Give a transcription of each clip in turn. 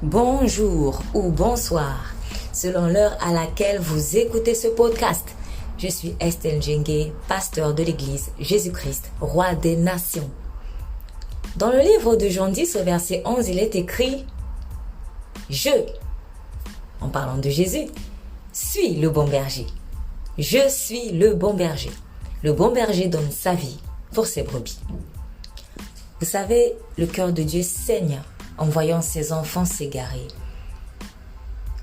Bonjour ou bonsoir, selon l'heure à laquelle vous écoutez ce podcast. Je suis Estelle Djengue, pasteur de l'église Jésus-Christ, roi des nations. Dans le livre de Jean 10 au verset 11, il est écrit « Je », en parlant de Jésus, « suis le bon berger. Je suis le bon berger. Le bon berger donne sa vie pour ses brebis. » Vous savez, le cœur de Dieu saigne en voyant ses enfants s'égarer.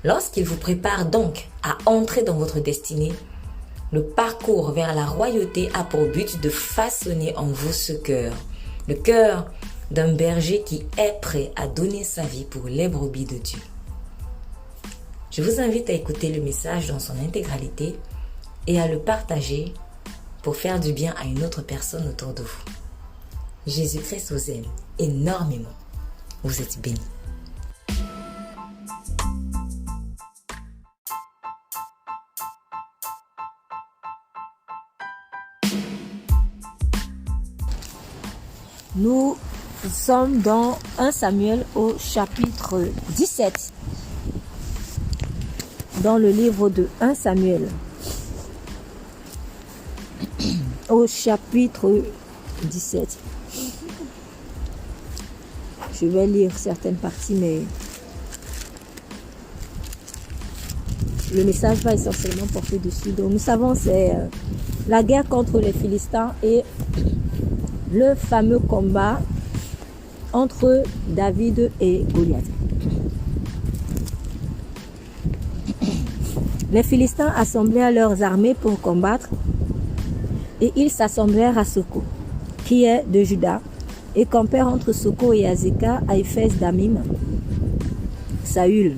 Lorsqu'il vous prépare donc à entrer dans votre destinée, le parcours vers la royauté a pour but de façonner en vous ce cœur, le cœur d'un berger qui est prêt à donner sa vie pour les brebis de Dieu. Je vous invite à écouter le message dans son intégralité et à le partager pour faire du bien à une autre personne autour de vous. Jésus-Christ vous aime énormément. Vous êtes bénis. Nous sommes dans 1 Samuel au chapitre 17. Dans le livre de 1 Samuel. Au chapitre 17. Je vais lire certaines parties, mais le message va essentiellement porter dessus. Donc nous savons, c'est la guerre contre les Philistins et le fameux combat entre David et Goliath. Les Philistins assemblèrent leurs armées pour combattre et ils s'assemblèrent à Soko, qui est de Juda, et campèrent entre Soko et Azeka à Éphès d'Amim. Saül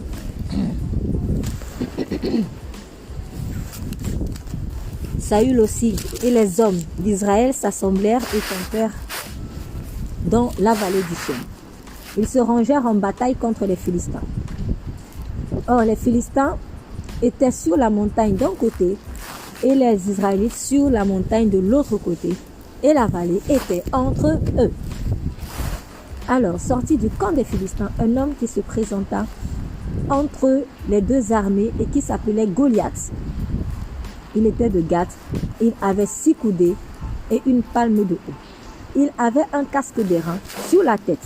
aussi et les hommes d'Israël s'assemblèrent et campèrent dans la vallée du Chêne. Ils se rangèrent en bataille contre les Philistins. Or, les Philistins étaient sur la montagne d'un côté et les Israélites sur la montagne de l'autre côté, et la vallée était entre eux. Alors, sorti du camp des Philistins, un homme qui se présenta entre les deux armées et qui s'appelait Goliath. Il était de Gath, il avait 6 coudées et une palme de haut. Il avait un casque d'airain sur la tête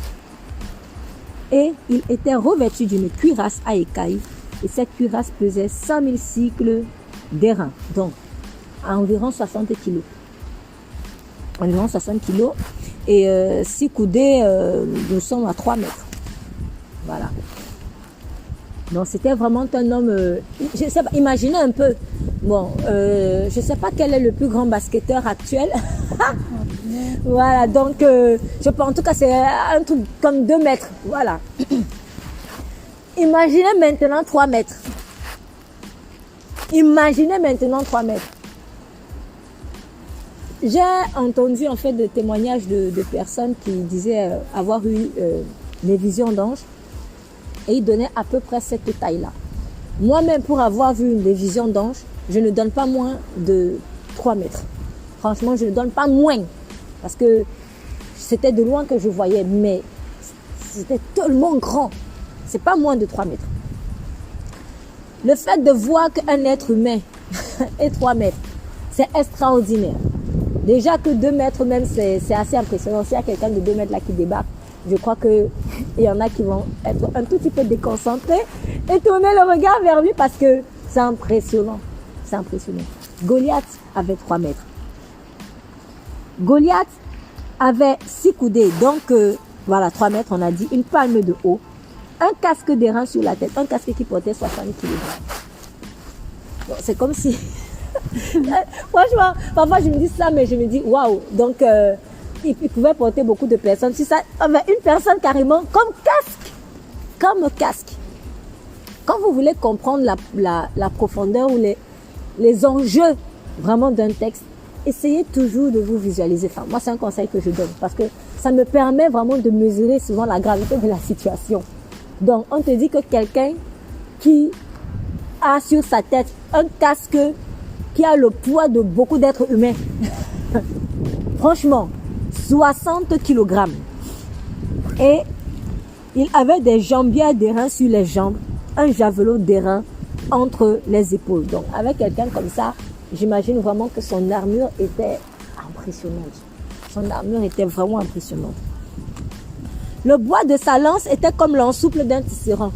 et il était revêtu d'une cuirasse à écailles, et cette cuirasse pesait 100 000 cycles d'airain, donc à environ 60 kilos. Environ 60 kilos et 6 coudées, nous sommes à 3 mètres. Voilà. Donc c'était vraiment un homme, je sais pas, imaginez un peu. Bon, je sais pas quel est le plus grand basketteur actuel. Voilà, donc je pense en tout cas c'est un truc comme 2 mètres. Voilà. Imaginez maintenant 3 mètres. Imaginez maintenant 3 mètres. J'ai entendu en fait des témoignages de personnes qui disaient avoir eu des visions d'anges et ils donnaient à peu près cette taille-là. Moi-même, pour avoir vu des visions d'anges, je ne donne pas moins de 3 mètres. Franchement, je ne donne pas moins parce que c'était de loin que je voyais, mais c'était tellement grand. C'est pas moins de 3 mètres. Le fait de voir qu'un être humain est 3 mètres, c'est extraordinaire. Déjà que 2 mètres même, c'est assez impressionnant. S'il y a quelqu'un de 2 mètres là qui débarque, je crois qu'il y en a qui vont être un tout petit peu déconcentrés et tourner le regard vers lui parce que c'est impressionnant. C'est impressionnant. Goliath avait 3 mètres. Goliath avait 6 coudées, donc voilà, 3 mètres, on a dit, une palme de haut, un casque d'airain sur la tête, un casque qui portait 60 kg. Bon, c'est comme si... Franchement, parfois je me dis ça, mais je me dis waouh. Donc, il pouvait porter beaucoup de personnes. Si ça avait une personne carrément comme casque. Quand vous voulez comprendre la profondeur ou les enjeux vraiment d'un texte, essayez toujours de vous visualiser. Enfin, moi, c'est un conseil que je donne parce que ça me permet vraiment de mesurer souvent la gravité de la situation. Donc, on te dit que quelqu'un qui a sur sa tête un casque qui a le poids de beaucoup d'êtres humains. Franchement, 60 kg. Et Il avait des jambières d'airain sur les jambes, un javelot d'airain entre les épaules. Donc, avec quelqu'un comme ça, j'imagine vraiment que son armure était impressionnante. Son armure était vraiment impressionnante. Le bois de sa lance était comme l'ensouple d'un tisserand.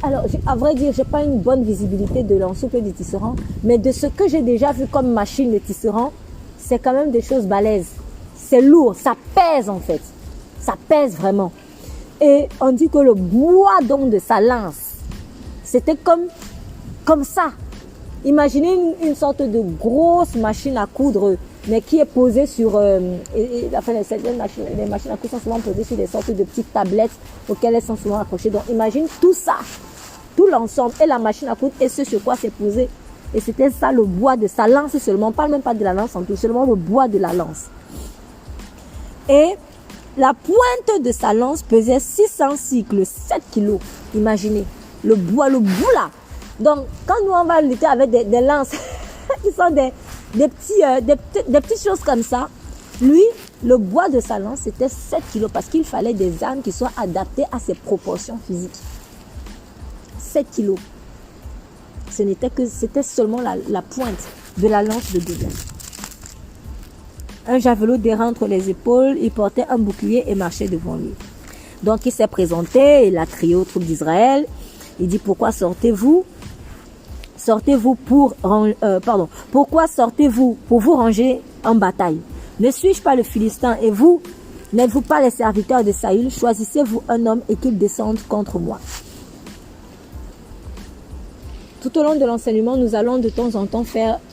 Alors, à vrai dire, je n'ai pas une bonne visibilité de l'ensouple du tisserand, mais de ce que j'ai déjà vu comme machine de tisserand, c'est quand même des choses balèzes. C'est lourd, ça pèse en fait. Ça pèse vraiment. Et on dit que le bois donc de sa lance, c'était comme ça. Imaginez une sorte de grosse machine à coudre, mais qui est posée sur... enfin, les machines à coudre sont souvent posées sur des sortes de petites tablettes auxquelles elles sont souvent accrochées. Donc, imagine tout ça, tout l'ensemble, et la machine à coudre, et ce sur quoi c'est posé. Et c'était ça, le bois de sa lance seulement. On ne parle même pas de la lance en tout, seulement le bois de la lance. Et la pointe de sa lance pesait 600 cycles, 7 kilos. Imaginez, le bout là. Donc, quand nous, on va lutter avec des lances, qui sont des petites choses comme ça, lui, le bois de sa lance, c'était 7 kilos parce qu'il fallait des armes qui soient adaptées à ses proportions physiques. 7 kilos. C'était seulement la pointe de la lance de David. Un javelot d'airain entre les épaules, il portait un bouclier et marchait devant lui. Donc il s'est présenté, il a crié aux troupes d'Israël. Il dit, pourquoi sortez-vous? Pourquoi sortez-vous pour vous ranger en bataille? Ne suis-je pas le Philistin et vous, n'êtes-vous pas les serviteurs de Saül? Choisissez-vous un homme et qu'il descende contre moi. Tout au long de l'enseignement, nous allons de temps en temps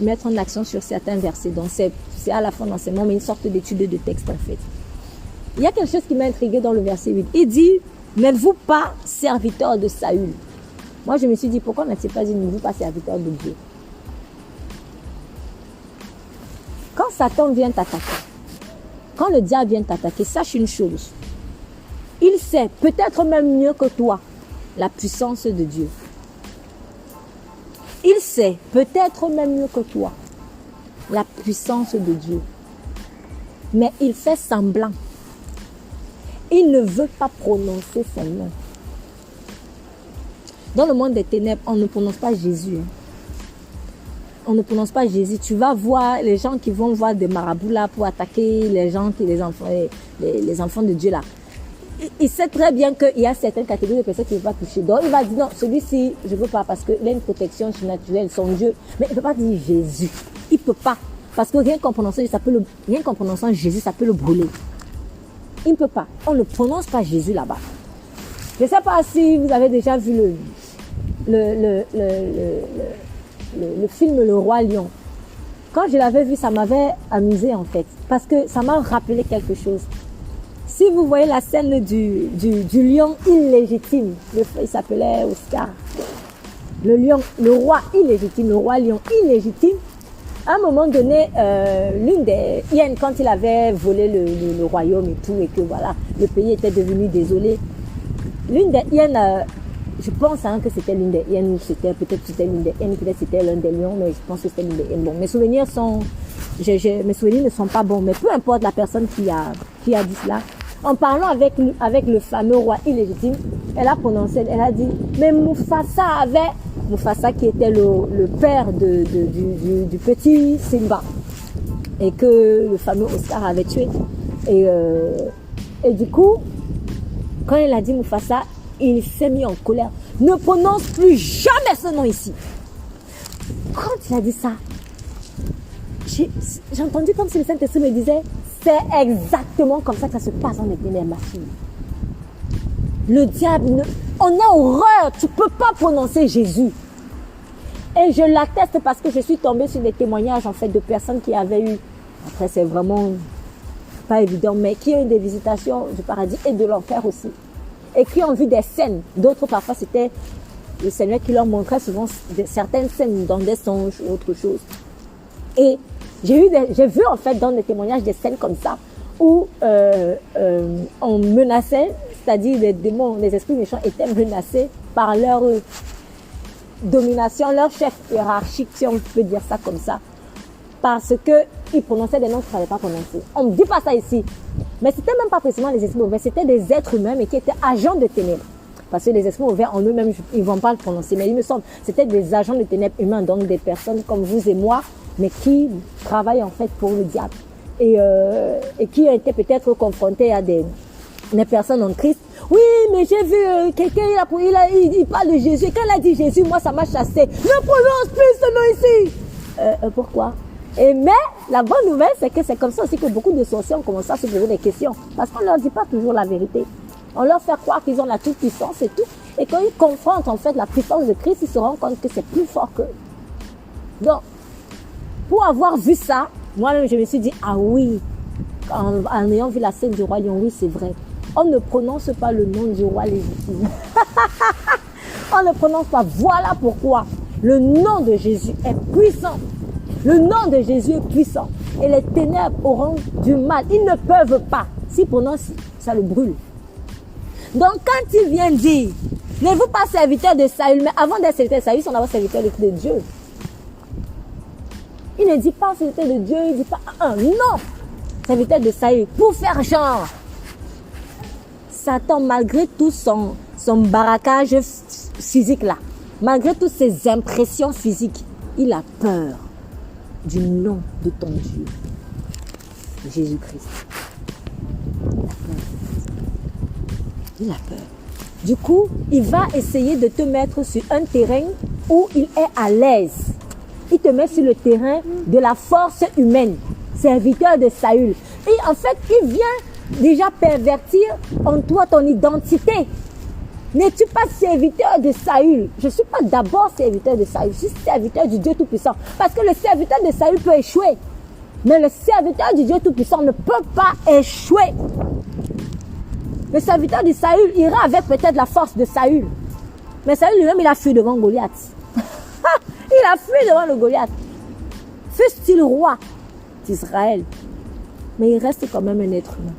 mettre en action sur certains versets. Donc c'est à la fin de l'enseignement, mais une sorte d'étude de texte en fait. Il y a quelque chose qui m'a intrigué dans le verset 8. Il dit, n'êtes-vous pas serviteur de Saül? Moi, je me suis dit, pourquoi n'a-t-il pas dit, n'êtes-vous pas serviteur de Dieu? Quand Satan vient t'attaquer, quand le diable vient t'attaquer, sache une chose. Il sait, peut-être même mieux que toi, la puissance de Dieu. Il sait, peut-être même mieux que toi, la puissance de Dieu. Mais il fait semblant. Il ne veut pas prononcer son nom. Dans le monde des ténèbres, on ne prononce pas Jésus. On ne prononce pas Jésus. Tu vas voir les gens qui vont voir des marabouts là pour attaquer les enfants de Dieu là. Il sait très bien qu'il y a certaines catégories de personnes qui ne veulent pas toucher. Donc il va dire non, celui-ci, je ne veux pas parce qu'il a une protection surnaturelle, son Dieu. Mais il ne peut pas dire Jésus. Il ne peut pas. Parce que rien qu'en prononçant Jésus, ça peut le brûler. Il ne peut pas. On ne prononce pas Jésus là-bas. Je ne sais pas si vous avez déjà vu le film Le Roi Lion. Quand je l'avais vu, ça m'avait amusé en fait. Parce que ça m'a rappelé quelque chose. Si vous voyez la scène du lion illégitime, il s'appelait Oscar. Le roi illégitime, le roi lion illégitime. À un moment donné, l'une des hyènes, quand il avait volé le royaume et tout, et que voilà, le pays était devenu désolé, l'une des hyènes, je pense que c'était l'une des hyènes, ou peut-être c'était l'une des hyènes, peut-être c'était l'un des lions, mais je pense que c'était l'une des hyènes. Bon, mes souvenirs ne sont pas bons, mais peu importe la personne qui a dit cela. En parlant avec le fameux roi illégitime, elle a dit, mais Mufasa qui était le père du petit Simba, et que le fameux Oscar avait tué. Et du coup, quand elle a dit Mufasa, il s'est mis en colère. Ne prononce plus jamais ce nom ici. Quand il a dit ça, j'ai entendu comme si le Saint-Esprit me disait, c'est exactement comme ça que ça se passe dans les ténèbres, ma fille. Le diable, on a horreur, tu ne peux pas prononcer Jésus. Et je l'atteste parce que je suis tombée sur des témoignages en fait de personnes qui avaient eu, après c'est vraiment pas évident, mais qui ont eu des visitations du paradis et de l'enfer aussi. Et qui ont vu des scènes. D'autres parfois c'était le Seigneur qui leur montrait souvent certaines scènes dans des songes ou autre chose. Et j'ai vu en fait dans des témoignages des scènes comme ça où on menaçait, c'est-à-dire les démons, les esprits méchants étaient menacés par leur domination, leur chef hiérarchique, si on peut dire ça comme ça, parce qu'ils prononçaient des noms qu'ils ne fallait pas prononcer. On ne dit pas ça ici, Mais ce n'était même pas précisément les esprits mauvais, c'était des êtres humains, mais qui étaient agents de ténèbres. Parce que les esprits mauvais en eux-mêmes, ils ne vont pas le prononcer, mais il me semble c'était des agents de ténèbres humains, donc des personnes comme vous et moi, mais qui travaillent en fait pour le diable. Et qui ont été peut-être confrontés à des personnes en Christ. Oui, mais j'ai vu quelqu'un, il parle de Jésus. Quand il a dit Jésus, moi, ça m'a chassé. Ne prononce plus ce nom ici. Pourquoi? Mais la bonne nouvelle, c'est que c'est comme ça aussi que beaucoup de sorciers ont commencé à se poser des questions. Parce qu'on ne leur dit pas toujours la vérité. On leur fait croire qu'ils ont la toute-puissance et tout. Et quand ils confrontent en fait la puissance de Christ, ils se rendent compte que c'est plus fort qu'eux. Donc, pour avoir vu ça, moi-même, je me suis dit, ah oui, en ayant vu la scène du roi lion, oui, c'est vrai. On ne prononce pas le nom du roi légitime. On ne prononce pas. Voilà pourquoi le nom de Jésus est puissant. Le nom de Jésus est puissant. Et les ténèbres auront du mal. Ils ne peuvent pas. S'ils prononcent, ça le brûle. Donc, quand il vient dire, n'êtes-vous pas serviteur de Saül, mais avant d'être serviteur de Saül, ils sont d'abord serviteurs de Dieu. Il ne dit pas serviteur de Dieu, il ne dit pas non, serviteur de Saül, pour faire genre. Satan, malgré tout son baraquage physique là, malgré toutes ses impressions physiques, il a peur du nom de ton Dieu, Jésus-Christ. Il a peur. Du coup, il va essayer de te mettre sur un terrain où il est à l'aise. Il te met sur le terrain de la force humaine, serviteur de Saül. Et en fait, il vient déjà pervertir en toi ton identité. N'es-tu pas serviteur de Saül? Je ne suis pas d'abord serviteur de Saül, je suis serviteur du Dieu Tout-Puissant. Parce que le serviteur de Saül peut échouer. Mais le serviteur du Dieu Tout-Puissant ne peut pas échouer. Le serviteur de Saül ira avec peut-être la force de Saül. Mais Saül lui-même, il a fui devant Goliath. Il a fui devant le Goliath. Fût-il roi d'Israël. Mais il reste quand même un être humain.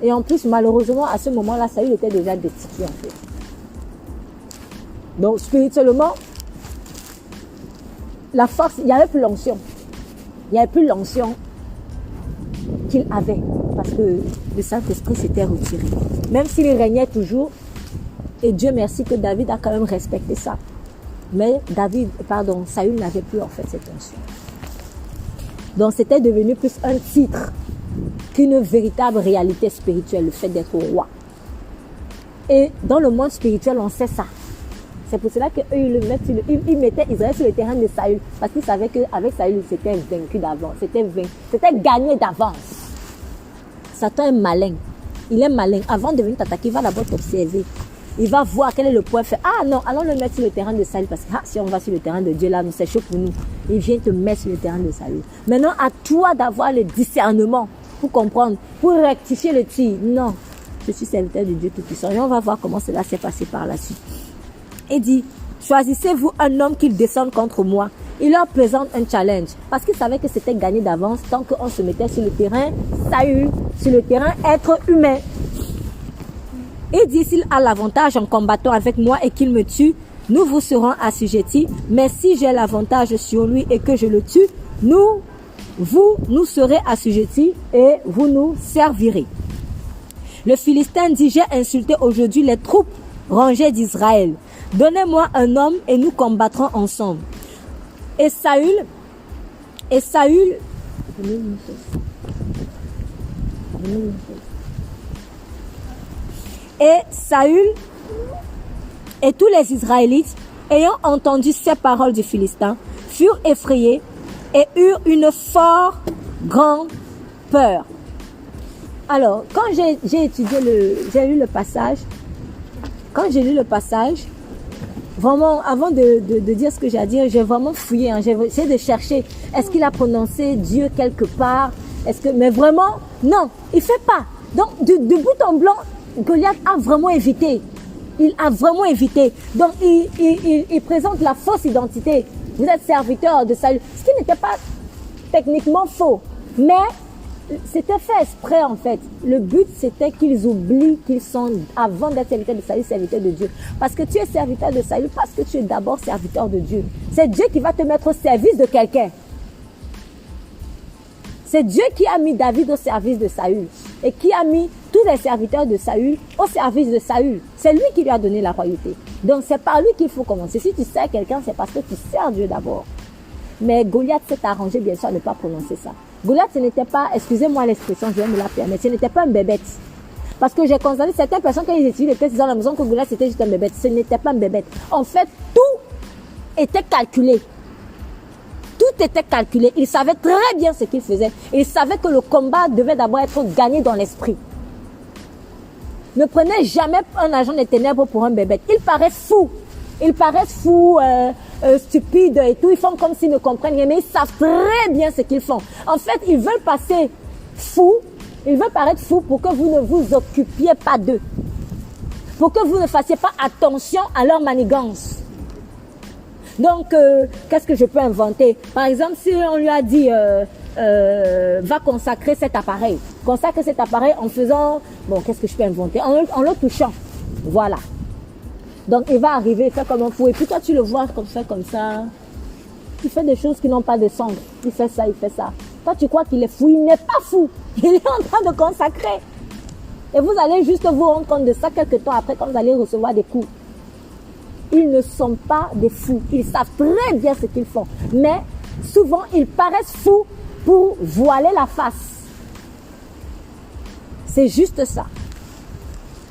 Et en plus, malheureusement, à ce moment-là, Saül était déjà destitué en fait. Donc, spirituellement, la force, il n'y avait plus l'onction. Il n'y avait plus l'onction qu'il avait. Parce que le Saint-Esprit s'était retiré. Même s'il régnait toujours, et Dieu merci que David a quand même respecté ça. Mais Saül n'avait plus en fait cette onction. Donc c'était devenu plus un titre qu'une véritable réalité spirituelle, le fait d'être roi. Et dans le monde spirituel, on sait ça. C'est pour cela qu'eux, ils mettaient Israël sur le terrain de Saül. Parce qu'ils savaient qu'avec Saül, c'était vaincu d'avance. C'était gagné d'avance. Satan est malin. Il est malin. Avant de venir t'attaquer, il va d'abord t'observer. Il va voir quel est le point faible. Ah non, allons le mettre sur le terrain de Saül. Parce que si on va sur le terrain de Dieu, là, c'est chaud pour nous. Il vient te mettre sur le terrain de Saül. Maintenant, à toi d'avoir le discernement pour comprendre, pour rectifier le tir. Non, je suis serviteur de Dieu Tout-Puissant. Et on va voir comment cela s'est passé par la suite. Il dit, choisissez-vous un homme qui descende contre moi. Il leur présente un challenge. Parce qu'il savait que c'était gagné d'avance tant qu'on se mettait sur le terrain Saül, sur le terrain être humain. Il dit, s'il a l'avantage en combattant avec moi et qu'il me tue, nous vous serons assujettis. Mais si j'ai l'avantage sur lui et que je le tue, nous serez assujettis et vous nous servirez. Le Philistin dit, j'ai insulté aujourd'hui les troupes rangées d'Israël. Donnez-moi un homme et nous combattrons ensemble. Et Saül, et tous les Israélites, ayant entendu ces paroles du Philistin, furent effrayés et eurent une fort grande peur. Alors, quand j'ai lu le passage, vraiment, avant de dire ce que j'ai à dire, j'ai vraiment fouillé, j'ai essayé de chercher, est-ce qu'il a prononcé Dieu quelque part, mais vraiment, non, il fait pas. Donc, de bout en blanc, Goliath a vraiment évité. Il a vraiment évité. Donc, il présente la fausse identité. Vous êtes serviteur de Saül. Ce qui n'était pas techniquement faux. Mais c'était fait exprès en fait. Le but c'était qu'ils oublient qu'ils sont, avant d'être serviteurs de Saül, serviteurs de Dieu. Parce que tu es serviteur de Saül parce que tu es d'abord serviteur de Dieu. C'est Dieu qui va te mettre au service de quelqu'un. C'est Dieu qui a mis David au service de Saül et qui a mis tous les serviteurs de Saül au service de Saül. C'est lui qui lui a donné la royauté. Donc c'est par lui qu'il faut commencer. Si tu sers quelqu'un, c'est parce que tu sers Dieu d'abord. Mais Goliath s'est arrangé bien sûr à ne pas prononcer ça. Goliath, ce n'était pas, excusez-moi l'expression, je vais me la permettre, ce n'était pas un bébête. Parce que j'ai constaté certaines personnes quand ils étudient les textes, ils ont l'impression que Goliath c'était juste un bébête. Ce n'était pas un bébête. En fait, tout était calculé. Tout était calculé. Il savait très bien ce qu'il faisait. Il savait que le combat devait d'abord être gagné dans l'esprit. Ne prenez jamais un agent des ténèbres pour un bébête. Il paraît fou. Ils paraissent fous, stupides et tout. Ils font comme s'ils ne comprennent rien, mais ils savent très bien ce qu'ils font. En fait, ils veulent passer fous. Ils veulent paraître fous pour que vous ne vous occupiez pas d'eux. Pour que vous ne fassiez pas attention à leur manigance. Donc, qu'est-ce que je peux inventer? Par exemple, si on lui a dit, va consacrer cet appareil. Consacrer cet appareil en faisant, bon, qu'est-ce que je peux inventer? En le touchant. Voilà. Donc, il va arriver, il fait comme un fou. Et puis toi, tu le vois comme ça. Il fait des choses qui n'ont pas de sens. Il fait ça, il fait ça. Toi, tu crois qu'il est fou. Il n'est pas fou. Il est en train de consacrer. Et vous allez juste vous rendre compte de ça quelques temps après quand vous allez recevoir des coups. Ils ne sont pas des fous. Ils savent très bien ce qu'ils font. Mais souvent, ils paraissent fous pour voiler la face. C'est juste ça.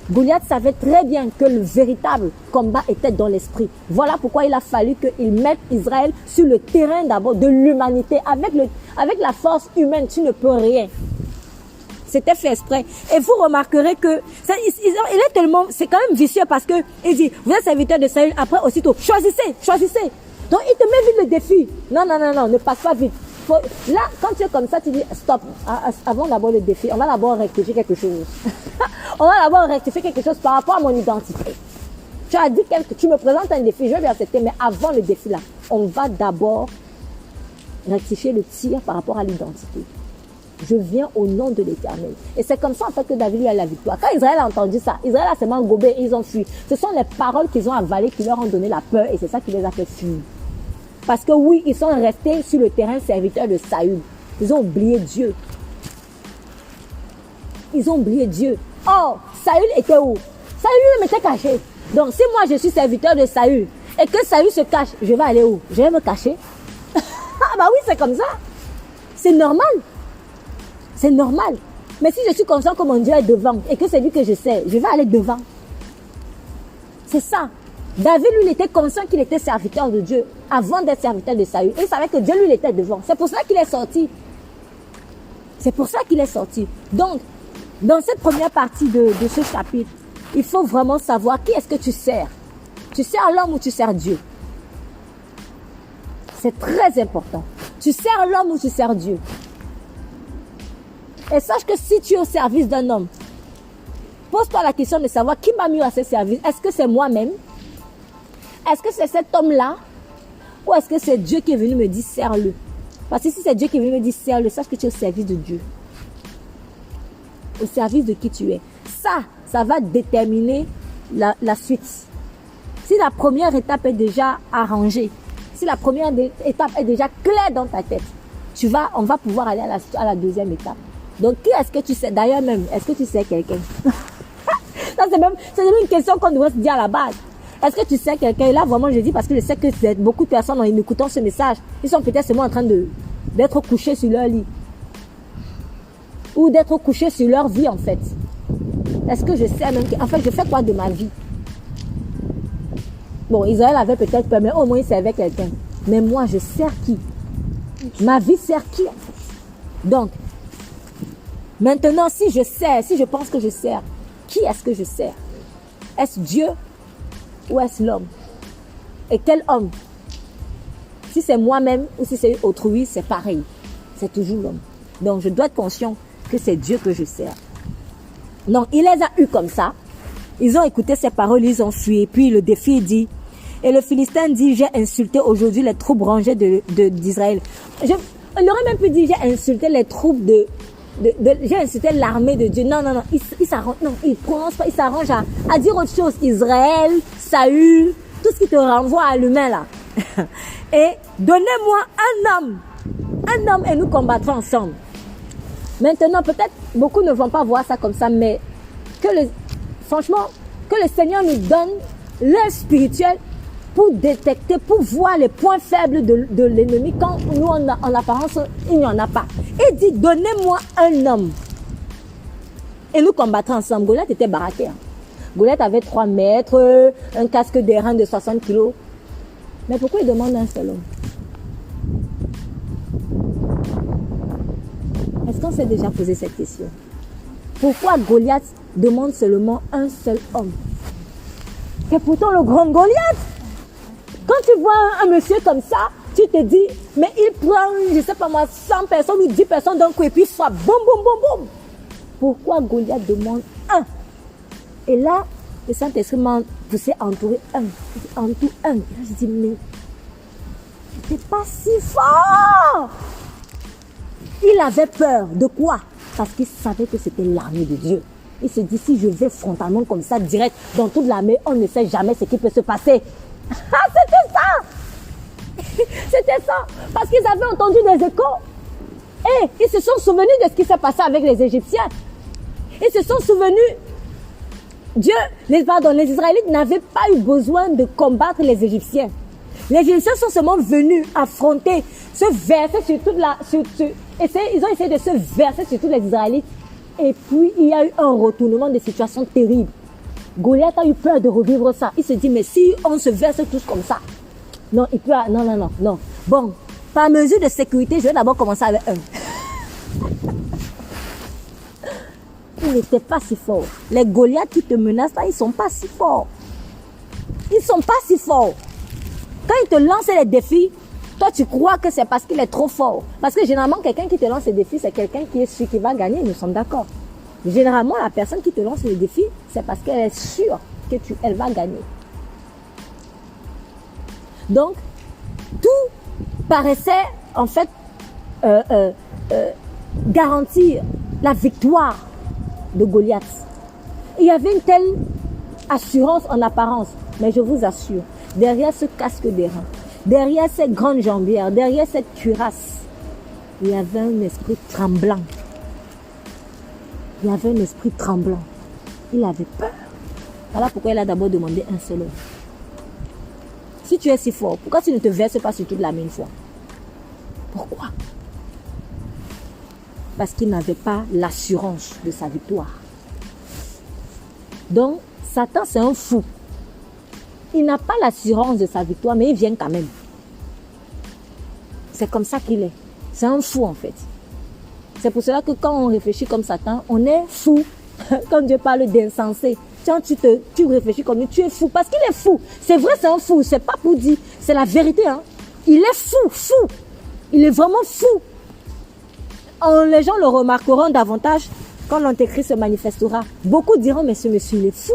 Goliath savait très bien que le véritable combat était dans l'esprit. Voilà pourquoi il a fallu qu'il mette Israël sur le terrain d'abord de l'humanité. Avec la force humaine, tu ne peux rien. C'était fait exprès. Et vous remarquerez que il est tellement, c'est quand même vicieux parce que il dit, vous êtes serviteur de Saül, après aussitôt, choisissez. Donc il te met vite le défi. Non, ne passe pas vite. Là, quand tu es comme ça, tu dis, stop, avant d'abord le défi, on va d'abord rectifier quelque chose. On va d'abord rectifier quelque chose par rapport à mon identité. Tu as dit tu me présentes un défi, je vais l'accepter, mais avant le défi là, on va d'abord rectifier le tir par rapport à l'identité. Je viens au nom de l'Éternel. Et c'est comme ça en fait que David lui a la victoire. Quand Israël a entendu ça, Israël a seulement gobé et ils ont fui. Ce sont les paroles qu'ils ont avalées qui leur ont donné la peur et c'est ça qui les a fait fuir. Parce que oui, ils sont restés sur le terrain serviteur de Saül. Ils ont oublié Dieu. Ils ont oublié Dieu. Oh, Saül était où? Saül lui m'était caché. Donc si moi je suis serviteur de Saül et que Saül se cache, je vais aller où? Je vais me cacher. Ah bah oui, c'est comme ça. C'est normal. C'est normal. Mais si je suis conscient que mon Dieu est devant et que c'est lui que je sais, je vais aller devant. C'est ça. David, lui, il était conscient qu'il était serviteur de Dieu avant d'être serviteur de Saül. Il savait que Dieu, lui, il était devant. C'est pour ça qu'il est sorti. C'est pour ça qu'il est sorti. Donc, dans cette première partie de ce chapitre, il faut vraiment savoir qui est-ce que tu sers. Tu sers l'homme ou tu sers Dieu? C'est très important. Tu sers l'homme ou tu sers Dieu? Et sache que si tu es au service d'un homme, pose-toi la question de savoir qui m'a mis à ce service. Est-ce que c'est moi-même? Est-ce que c'est cet homme-là? Ou est-ce que c'est Dieu qui est venu me dire sers-le? Parce que si c'est Dieu qui est venu me dire sers-le, sache que tu es au service de Dieu. Au service de qui tu es. Ça va déterminer la suite. Si la première étape est déjà arrangée, si la première étape est déjà claire dans ta tête, on va pouvoir aller à la deuxième étape. Donc, qui est-ce que tu sais? D'ailleurs même, est-ce que tu sais quelqu'un? C'est même une question qu'on devrait se dire à la base. Est-ce que tu sais quelqu'un? Et là, vraiment, je dis parce que je sais que beaucoup de personnes, en écoutant ce message, ils sont peut-être seulement en train d'être couchés sur leur lit. Ou d'être couchés sur leur vie, en fait. Est-ce que je sais même en fait, je fais quoi de ma vie? Bon, Israël avait peut-être peur, mais au moins, il servait quelqu'un. Mais moi, je sers qui? Ma vie sert qui, en fait? Donc, maintenant, si je pense que je sers, qui est-ce que je sers? Est-ce Dieu ou est-ce l'homme? Et quel homme? Si c'est moi-même ou si c'est autrui, c'est pareil. C'est toujours l'homme. Donc, je dois être conscient que c'est Dieu que je sers. Donc, il les a eus comme ça. Ils ont écouté ses paroles, ils ont fui. Et puis, le défi dit, et le Philistin dit, j'ai insulté aujourd'hui les troupes rangées d'Israël. Il aurait même pu dire, j'ai insulté les troupes j'ai insulté l'armée de Dieu. Non. Il s'arrange, non, il prononce pas, il s'arrange à dire autre chose. Israël, Saül, tout ce qui te renvoie à l'humain là. Et donnez-moi un homme et nous combattrons ensemble. Maintenant, peut-être beaucoup ne vont pas voir ça comme ça, mais franchement, que le Seigneur nous donne l'œil spirituel pour détecter, pour voir les points faibles de l'ennemi quand nous, en apparence, il n'y en a pas. Il dit, donnez-moi un homme. Et nous combattrons ensemble. Goliath était baraqué. Goliath avait 3 mètres, un casque d'airain de 60 kilos. Mais pourquoi il demande un seul homme? Est-ce qu'on s'est déjà posé cette question? Pourquoi Goliath demande seulement un seul homme? Et pourtant le grand Goliath, quand tu vois un monsieur comme ça, tu te dis, mais il prend, je ne sais pas moi, 100 personnes ou 10 personnes d'un coup et puis il frappe, boum, boum, boum, boum. Pourquoi Goliath demande un? Et là, le Saint-Esprit m'a poussé à entourer un. En tout un. Et là, je dis, mais c'est pas si fort. Il avait peur. De quoi? Parce qu'il savait que c'était l'armée de Dieu. Il se dit, si je vais frontalement comme ça, direct, dans toute l'armée, on ne sait jamais ce qui peut se passer. Ah, c'était ça. C'était ça. Parce qu'ils avaient entendu des échos. Et ils se sont souvenus de ce qui s'est passé avec les Égyptiens. Ils se sont souvenus. Les Israélites n'avaient pas eu besoin de combattre les Égyptiens. Les Égyptiens sont seulement venus affronter, se verser sur toute la... ils ont essayé de se verser sur tous les Israélites. Et puis, il y a eu un retournement de situation terrible. Goliath a eu peur de revivre ça. Il se dit, mais si on se verse tous comme ça, non, il peut... Non. Bon, par mesure de sécurité, je vais d'abord commencer avec un. Il n'était pas si fort. Les Goliaths qui te menacent là, ils ne sont pas si forts. Ils ne sont pas si forts. Quand ils te lancent les défis, toi tu crois que c'est parce qu'il est trop fort. Parce que généralement, quelqu'un qui te lance les défis, c'est quelqu'un qui est sûr qu'il va gagner, nous sommes d'accord. Généralement, la personne qui te lance les défis, c'est parce qu'elle est sûre qu'elle va gagner. Donc, tout paraissait en fait garantir la victoire de Goliath. Il y avait une telle assurance en apparence, mais je vous assure, derrière ce casque d'airain, derrière cette grande jambière, derrière cette cuirasse, il y avait un esprit tremblant. Il y avait un esprit tremblant. Il avait peur. Voilà pourquoi il a d'abord demandé un seul homme. Si tu es si fort, pourquoi tu ne te verses pas sur toute la même fois? Pourquoi? Parce qu'il n'avait pas l'assurance de sa victoire. Donc, Satan, c'est un fou. Il n'a pas l'assurance de sa victoire, mais il vient quand même. C'est comme ça qu'il est. C'est un fou, en fait. C'est pour cela que quand on réfléchit comme Satan, on est fou. Quand Dieu parle d'insensé, quand tu réfléchis comme lui, tu es fou. Parce qu'il est fou. C'est vrai, c'est un fou. C'est pas pour dire. C'est la vérité. Hein. Il est fou. Il est vraiment fou. Les gens le remarqueront davantage quand l'Antéchrist se manifestera. Beaucoup diront, mais ce monsieur, il est fou.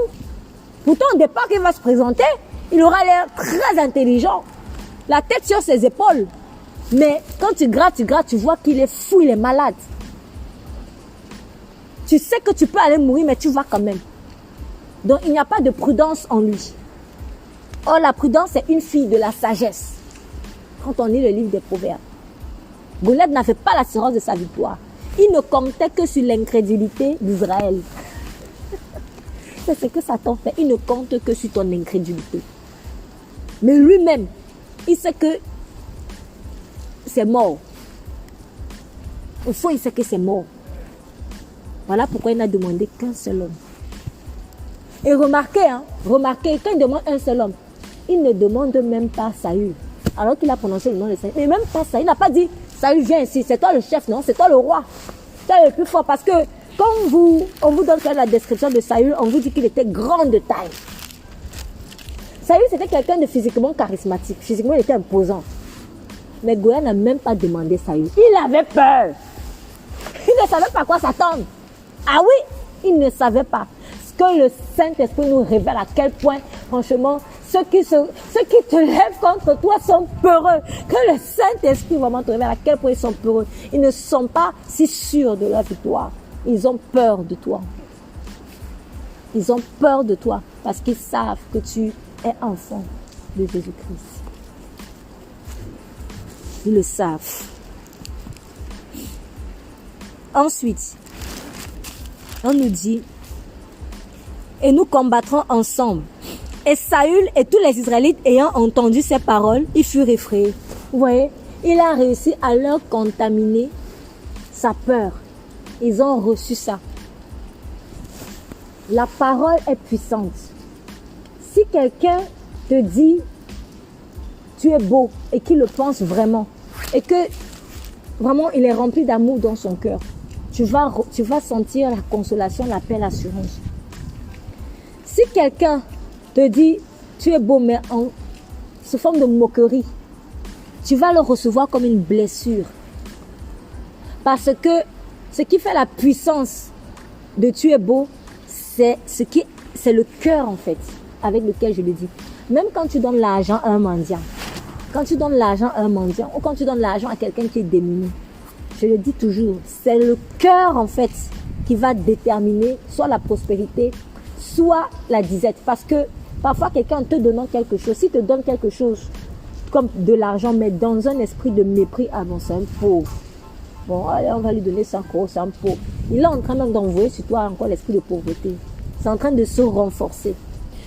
Pourtant, au départ, qu'il va se présenter, il aura l'air très intelligent. La tête sur ses épaules. Mais quand tu grattes, tu vois qu'il est fou, il est malade. Tu sais que tu peux aller mourir, mais tu vas quand même. Donc, il n'y a pas de prudence en lui. Or, la prudence, c'est une fille de la sagesse. Quand on lit le livre des Proverbes. Goliath n'avait pas l'assurance de sa victoire. Il ne comptait que sur l'incrédulité d'Israël. C'est ce que Satan fait. Il ne compte que sur ton incrédulité. Mais lui-même, il sait que c'est mort. Au fond, il sait que c'est mort. Voilà pourquoi il n'a demandé qu'un seul homme. Et remarquez, quand il demande un seul homme, il ne demande même pas Saül. Alors qu'il a prononcé le nom de Saül. Mais même pas Saül, il n'a pas dit Saül, viens ici, c'est toi le chef, non, c'est toi le roi. Tu es le plus fort parce que quand on vous donne la description de Saül, on vous dit qu'il était grand de taille. Saül, c'était quelqu'un de physiquement charismatique. Physiquement, il était imposant. Mais Goliath n'a même pas demandé Saül. Il avait peur. Il ne savait pas à quoi s'attendre. Ah oui, il ne savait pas. Ce que le Saint-Esprit nous révèle à quel point, franchement, ceux qui te lèvent contre toi sont peureux. Que le Saint-Esprit vraiment te révèle à quel point ils sont peureux. Ils ne sont pas si sûrs de leur victoire. Ils ont peur de toi. Ils ont peur de toi parce qu'ils savent que tu es enfant de Jésus-Christ. Ils le savent. Ensuite, on nous dit, et nous combattrons ensemble. Et Saül et tous les Israélites ayant entendu ces paroles, ils furent effrayés. Vous voyez, il a réussi à leur contaminer sa peur. Ils ont reçu ça. La parole est puissante. Si quelqu'un te dit, tu es beau, et qu'il le pense vraiment, et que vraiment il est rempli d'amour dans son cœur, tu vas sentir la consolation, la paix, l'assurance. Si quelqu'un te dit, tu es beau, mais sous forme de moquerie, tu vas le recevoir comme une blessure. Parce que ce qui fait la puissance de tu es beau, c'est le cœur en fait, avec lequel je le dis. Même quand tu donnes l'argent à un mendiant, ou quand tu donnes l'argent à quelqu'un qui est démuni, je le dis toujours, c'est le cœur en fait qui va déterminer soit la prospérité, soit la disette. Parce que parfois quelqu'un te donnant quelque chose, s'il te donne quelque chose comme de l'argent, mais dans un esprit de mépris, ah bon, c'est un pauvre. Bon, allez, on va lui donner 100 euros, c'est un pauvre. Il est en train même d'envoyer sur toi encore l'esprit de pauvreté. C'est en train de se renforcer.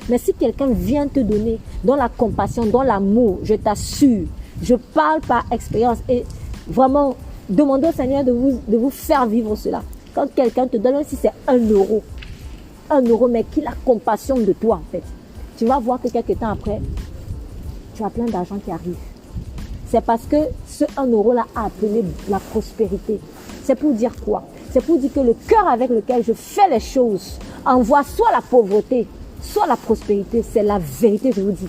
Mais si quelqu'un vient te donner dans la compassion, dans l'amour, je t'assure, je parle par expérience et vraiment, demandez au Seigneur de vous faire vivre cela. Quand quelqu'un te donne, même si c'est 1 euro, mais qu'il a compassion de toi en fait, tu vas voir que quelques temps après, tu as plein d'argent qui arrive. C'est parce que ce 1 euro là a appelé la prospérité. C'est pour dire quoi? C'est pour dire que le cœur avec lequel je fais les choses envoie soit la pauvreté, soit la prospérité. C'est la vérité, je vous dis.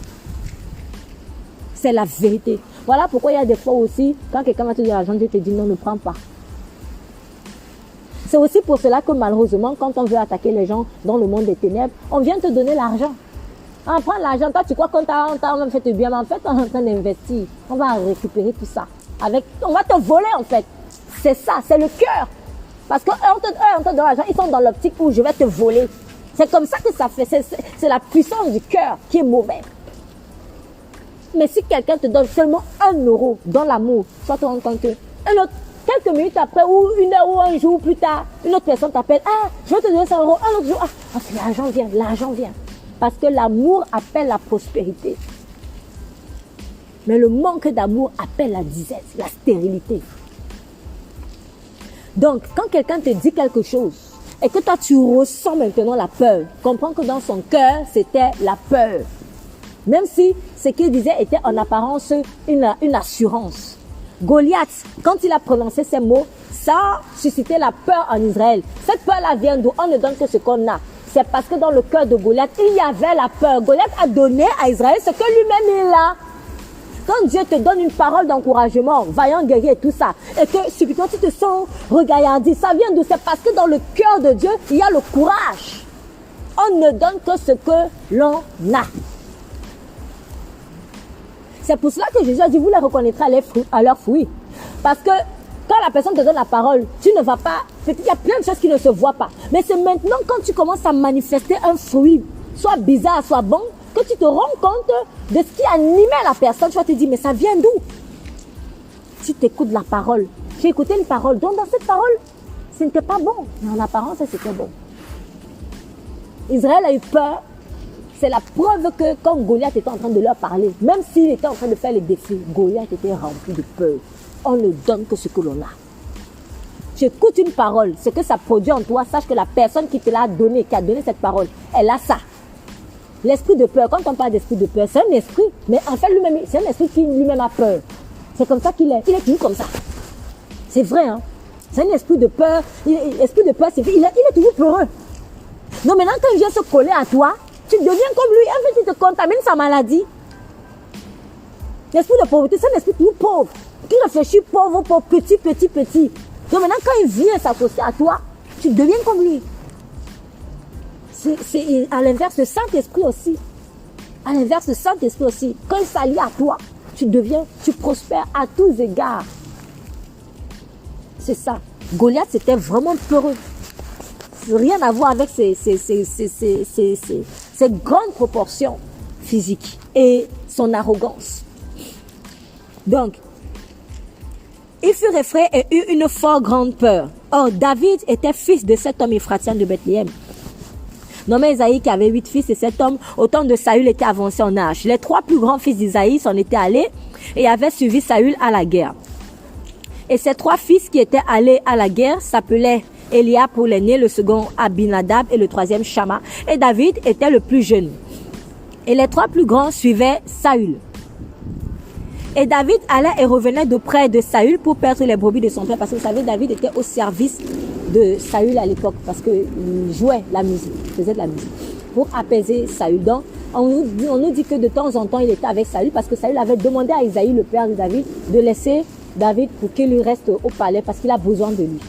C'est la vérité. Voilà pourquoi il y a des fois aussi, quand quelqu'un va te donner l'argent, Dieu te dit non, ne prends pas. C'est aussi pour cela que malheureusement, quand on veut attaquer les gens dans le monde des ténèbres, on vient te donner l'argent. On prend l'argent, toi tu crois qu'on t'a fait te bien, mais en fait on est en train d'investir. On va récupérer tout ça. On va te voler en fait. C'est ça, c'est le cœur. Parce qu'eux, on te donne l'argent, ils sont dans l'optique où je vais te voler. C'est comme ça que ça fait. C'est la puissance du cœur qui est mauvaise. Mais si quelqu'un te donne seulement 1 euro dans l'amour, soit tu rends compte que quelques minutes après, ou 1 heure ou un jour plus tard, une autre personne t'appelle, ah, je vais te donner 100 euros, un autre jour, ah, l'argent vient. Parce que l'amour appelle la prospérité. Mais le manque d'amour appelle la disette, la stérilité. Donc, quand quelqu'un te dit quelque chose, et que toi tu ressens maintenant la peur, comprends que dans son cœur, c'était la peur. Même si ce qu'il disait était en apparence une assurance. Goliath, quand il a prononcé ces mots, ça a suscité la peur en Israël. Cette peur-là vient d'où? On ne donne que ce qu'on a. C'est parce que dans le cœur de Goliath, il y avait la peur. Goliath a donné à Israël ce que lui-même il a. Quand Dieu te donne une parole d'encouragement, vaillant guerrier et tout ça, et que subitement tu te sens regardé, ça vient d'où? C'est parce que dans le cœur de Dieu, il y a le courage. On ne donne que ce que l'on a. C'est pour cela que Jésus a dit, vous les reconnaîtrez à leurs fruits. Parce que quand la personne te donne la parole, tu ne vas pas... Il y a plein de choses qui ne se voient pas. Mais c'est maintenant quand tu commences à manifester un fruit, soit bizarre, soit bon, que tu te rends compte de ce qui animait la personne. Tu vas te dire, mais ça vient d'où? Tu t'écoutes la parole. J'ai écouté une parole. Donc dans cette parole, ce n'était pas bon. Mais en apparence, c'était bon. Israël a eu peur. C'est la preuve que quand Goliath était en train de leur parler, même s'il était en train de faire les défis, Goliath était rempli de peur. On ne donne que ce que l'on a. Tu écoutes une parole, ce que ça produit en toi, sache que la personne qui te l'a donné, qui a donné cette parole, elle a ça. L'esprit de peur, quand on parle d'esprit de peur, c'est un esprit, mais en fait lui-même, c'est un esprit qui lui-même a peur. C'est comme ça qu'il est. Il est toujours comme ça. C'est vrai, hein. C'est un esprit de peur. L'esprit de peur, il est toujours peureux. Donc maintenant, quand il vient se coller à toi, tu deviens comme lui. En fait, il te contamine sa maladie. L'esprit de pauvreté, c'est un esprit toujours pauvre. Qui réfléchit pauvre, petit. Donc maintenant, quand il vient s'associer à toi, tu deviens comme lui. C'est à l'inverse, le Saint-Esprit aussi. À l'inverse, le Saint-Esprit aussi. Quand il s'allie à toi, tu prospères à tous égards. C'est ça. Goliath, c'était vraiment peureux. Rien à voir avec ces grandes proportions physiques et son arrogance. Donc, il fut effrayé et eut une fort grande peur. Or, David était fils de cet homme Ephratien de Bethléem, nommé Isaïe, qui avait 8 fils, et cet homme, au temps de Saül, était avancé en âge. Les 3 plus grands fils d'Isaïe s'en étaient allés et avaient suivi Saül à la guerre. Et ces 3 fils qui étaient allés à la guerre s'appelaient Eliab pour l'aîné, le second Abinadab et le troisième Shama. Et David était le plus jeune. Et les 3 plus grands suivaient Saül. Et David allait et revenait d'auprès de Saül pour perdre les brebis de son père. Parce que vous savez, David était au service de Saül à l'époque. Parce qu'il jouait la musique, il faisait de la musique. Pour apaiser Saül. Donc, on nous dit que de temps en temps, il était avec Saül. Parce que Saül avait demandé à Isaïe, le père de David, de laisser David pour qu'il lui reste au palais. Parce qu'il a besoin de lui.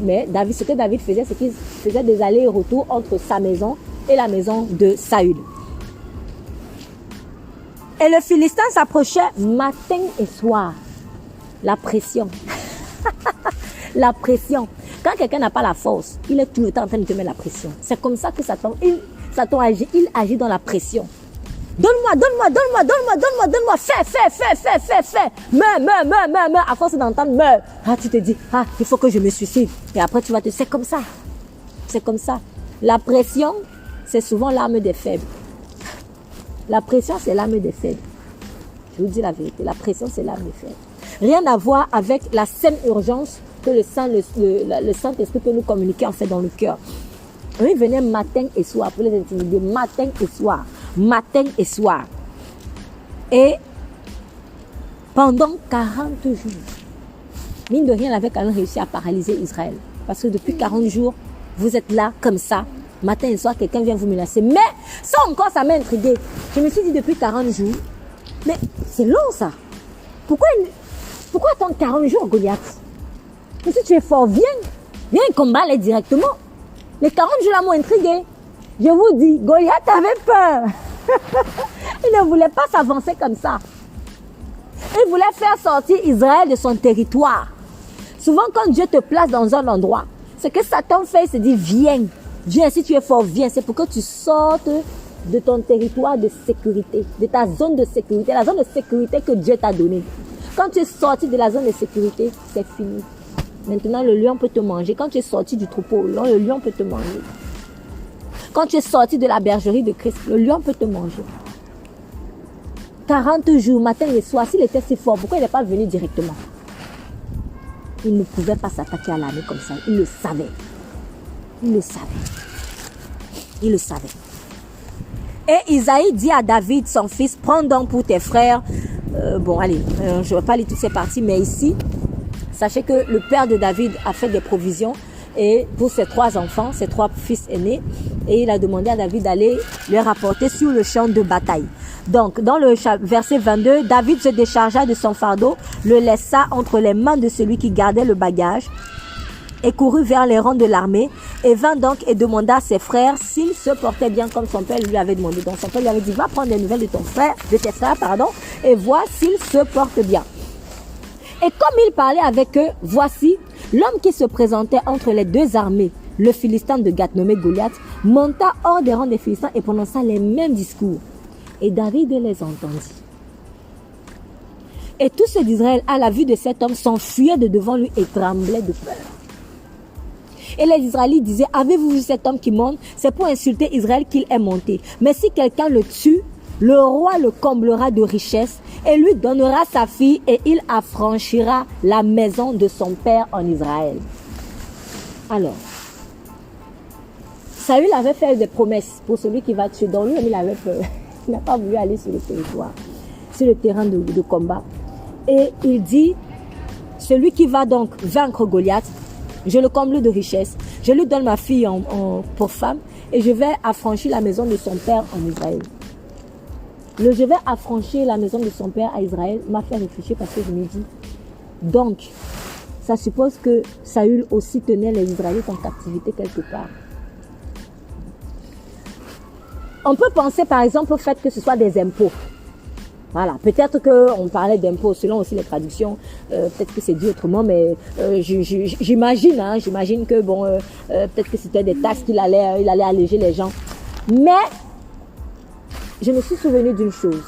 Mais David, ce que David faisait, c'est qu'il faisait des allers et retours entre sa maison et la maison de Saül. Et le Philistin s'approchait matin et soir. La pression. La pression. Quand quelqu'un n'a pas la force, il est tout le temps en train de te mettre la pression. C'est comme ça que Satan agit. Il agit dans la pression. Donne-moi. Fais. Meurs. À force d'entendre meurs. Tu te dis, il faut que je me suicide. Et après, c'est comme ça. C'est comme ça. La pression, c'est souvent l'arme des faibles. La pression, c'est l'arme des faibles. Je vous dis la vérité. La pression, c'est l'arme des faibles. Rien à voir avec la saine urgence que le Saint-Esprit peut nous communiquer en fait dans le cœur. Il venait matin et soir pour les intimider. Matin et soir. Et pendant 40 jours, mine de rien, il avait quand même réussi à paralyser Israël. Parce que depuis 40 jours, vous êtes là comme ça. Matin et soir, quelqu'un vient vous menacer. Mais ça encore, ça m'a intrigué. Je me suis dit depuis 40 jours, mais c'est long ça. Pourquoi attendre 40 jours, Goliath? Mais si tu es fort, viens combattre directement. Les 40 jours là m'ont intrigué. Je vous dis, Goliath avait peur. Il ne voulait pas s'avancer comme ça. Il voulait faire sortir Israël de son territoire. Souvent, quand Dieu te place dans un endroit, ce que Satan fait, il se dit, viens, si tu es fort, viens. C'est pour que tu sortes de ton territoire de sécurité, de ta zone de sécurité, la zone de sécurité que Dieu t'a donnée. Quand tu es sorti de la zone de sécurité, c'est fini. Maintenant, le lion peut te manger. Quand tu es sorti du troupeau, le lion peut te manger. Quand tu es sorti de la bergerie de Christ, le lion peut te manger. 40 jours, matin et soir, s'il était si fort, pourquoi il n'est pas venu directement? Il ne pouvait pas s'attaquer à l'armée comme ça. Il le savait. Et Isaïe dit à David, son fils, prends donc pour tes frères. Je ne vais pas lire toutes ces parties, mais ici, sachez que le père de David a fait des provisions et pour ses 3 enfants, ses 3 fils aînés, et il a demandé à David d'aller les rapporter sur le champ de bataille. Donc, dans le verset 22, David se déchargea de son fardeau, le laissa entre les mains de celui qui gardait le bagage et courut vers les rangs de l'armée et vint donc et demanda à ses frères s'ils se portaient bien comme son père lui avait demandé. Donc, son père lui avait dit, va prendre des nouvelles de tes frères, et vois s'ils se portent bien. Et comme il parlait avec eux, voici, l'homme qui se présentait entre les 2 armées, le Philistin de Gath nommé Goliath, monta hors des rangs des Philistins et prononça les mêmes discours. Et David les entendit. Et tous ceux d'Israël, à la vue de cet homme, s'enfuyaient de devant lui et tremblaient de peur. Et les Israélites disaient, avez-vous vu cet homme qui monte? C'est pour insulter Israël qu'il est monté. Mais si quelqu'un le tue, le roi le comblera de richesses et lui donnera sa fille et il affranchira la maison de son père en Israël. Alors, Saül avait fait des promesses pour celui qui va tuer. Donc lui, il avait peur. Il n'a pas voulu aller sur le territoire, sur le terrain de combat. Et il dit, celui qui va donc vaincre Goliath, je le comble de richesses, je lui donne ma fille pour femme et je vais affranchir la maison de son père en Israël. Je vais affranchir la maison de son père à Israël m'a fait réfléchir parce que je me dis, donc, ça suppose que Saül aussi tenait les Israélites en captivité quelque part. On peut penser par exemple au fait que ce soit des impôts. Voilà, peut-être qu'on parlait d'impôts selon aussi les traductions, peut-être que c'est dit autrement, mais j'imagine que peut-être que c'était des taxes il allait alléger les gens. Mais je me suis souvenu d'une chose.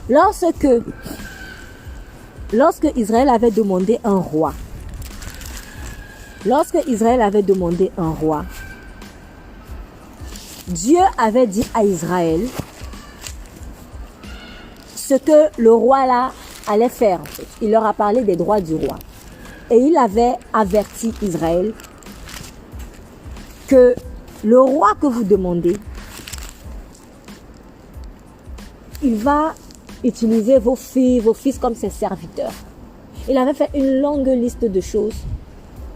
Lorsque Israël avait demandé un roi, Lorsque Israël avait demandé un roi, Dieu avait dit à Israël ce que le roi là allait faire. En fait. Il leur a parlé des droits du roi. Et il avait averti Israël que le roi que vous demandez, il va utiliser vos filles, vos fils comme ses serviteurs. Il avait fait une longue liste de choses,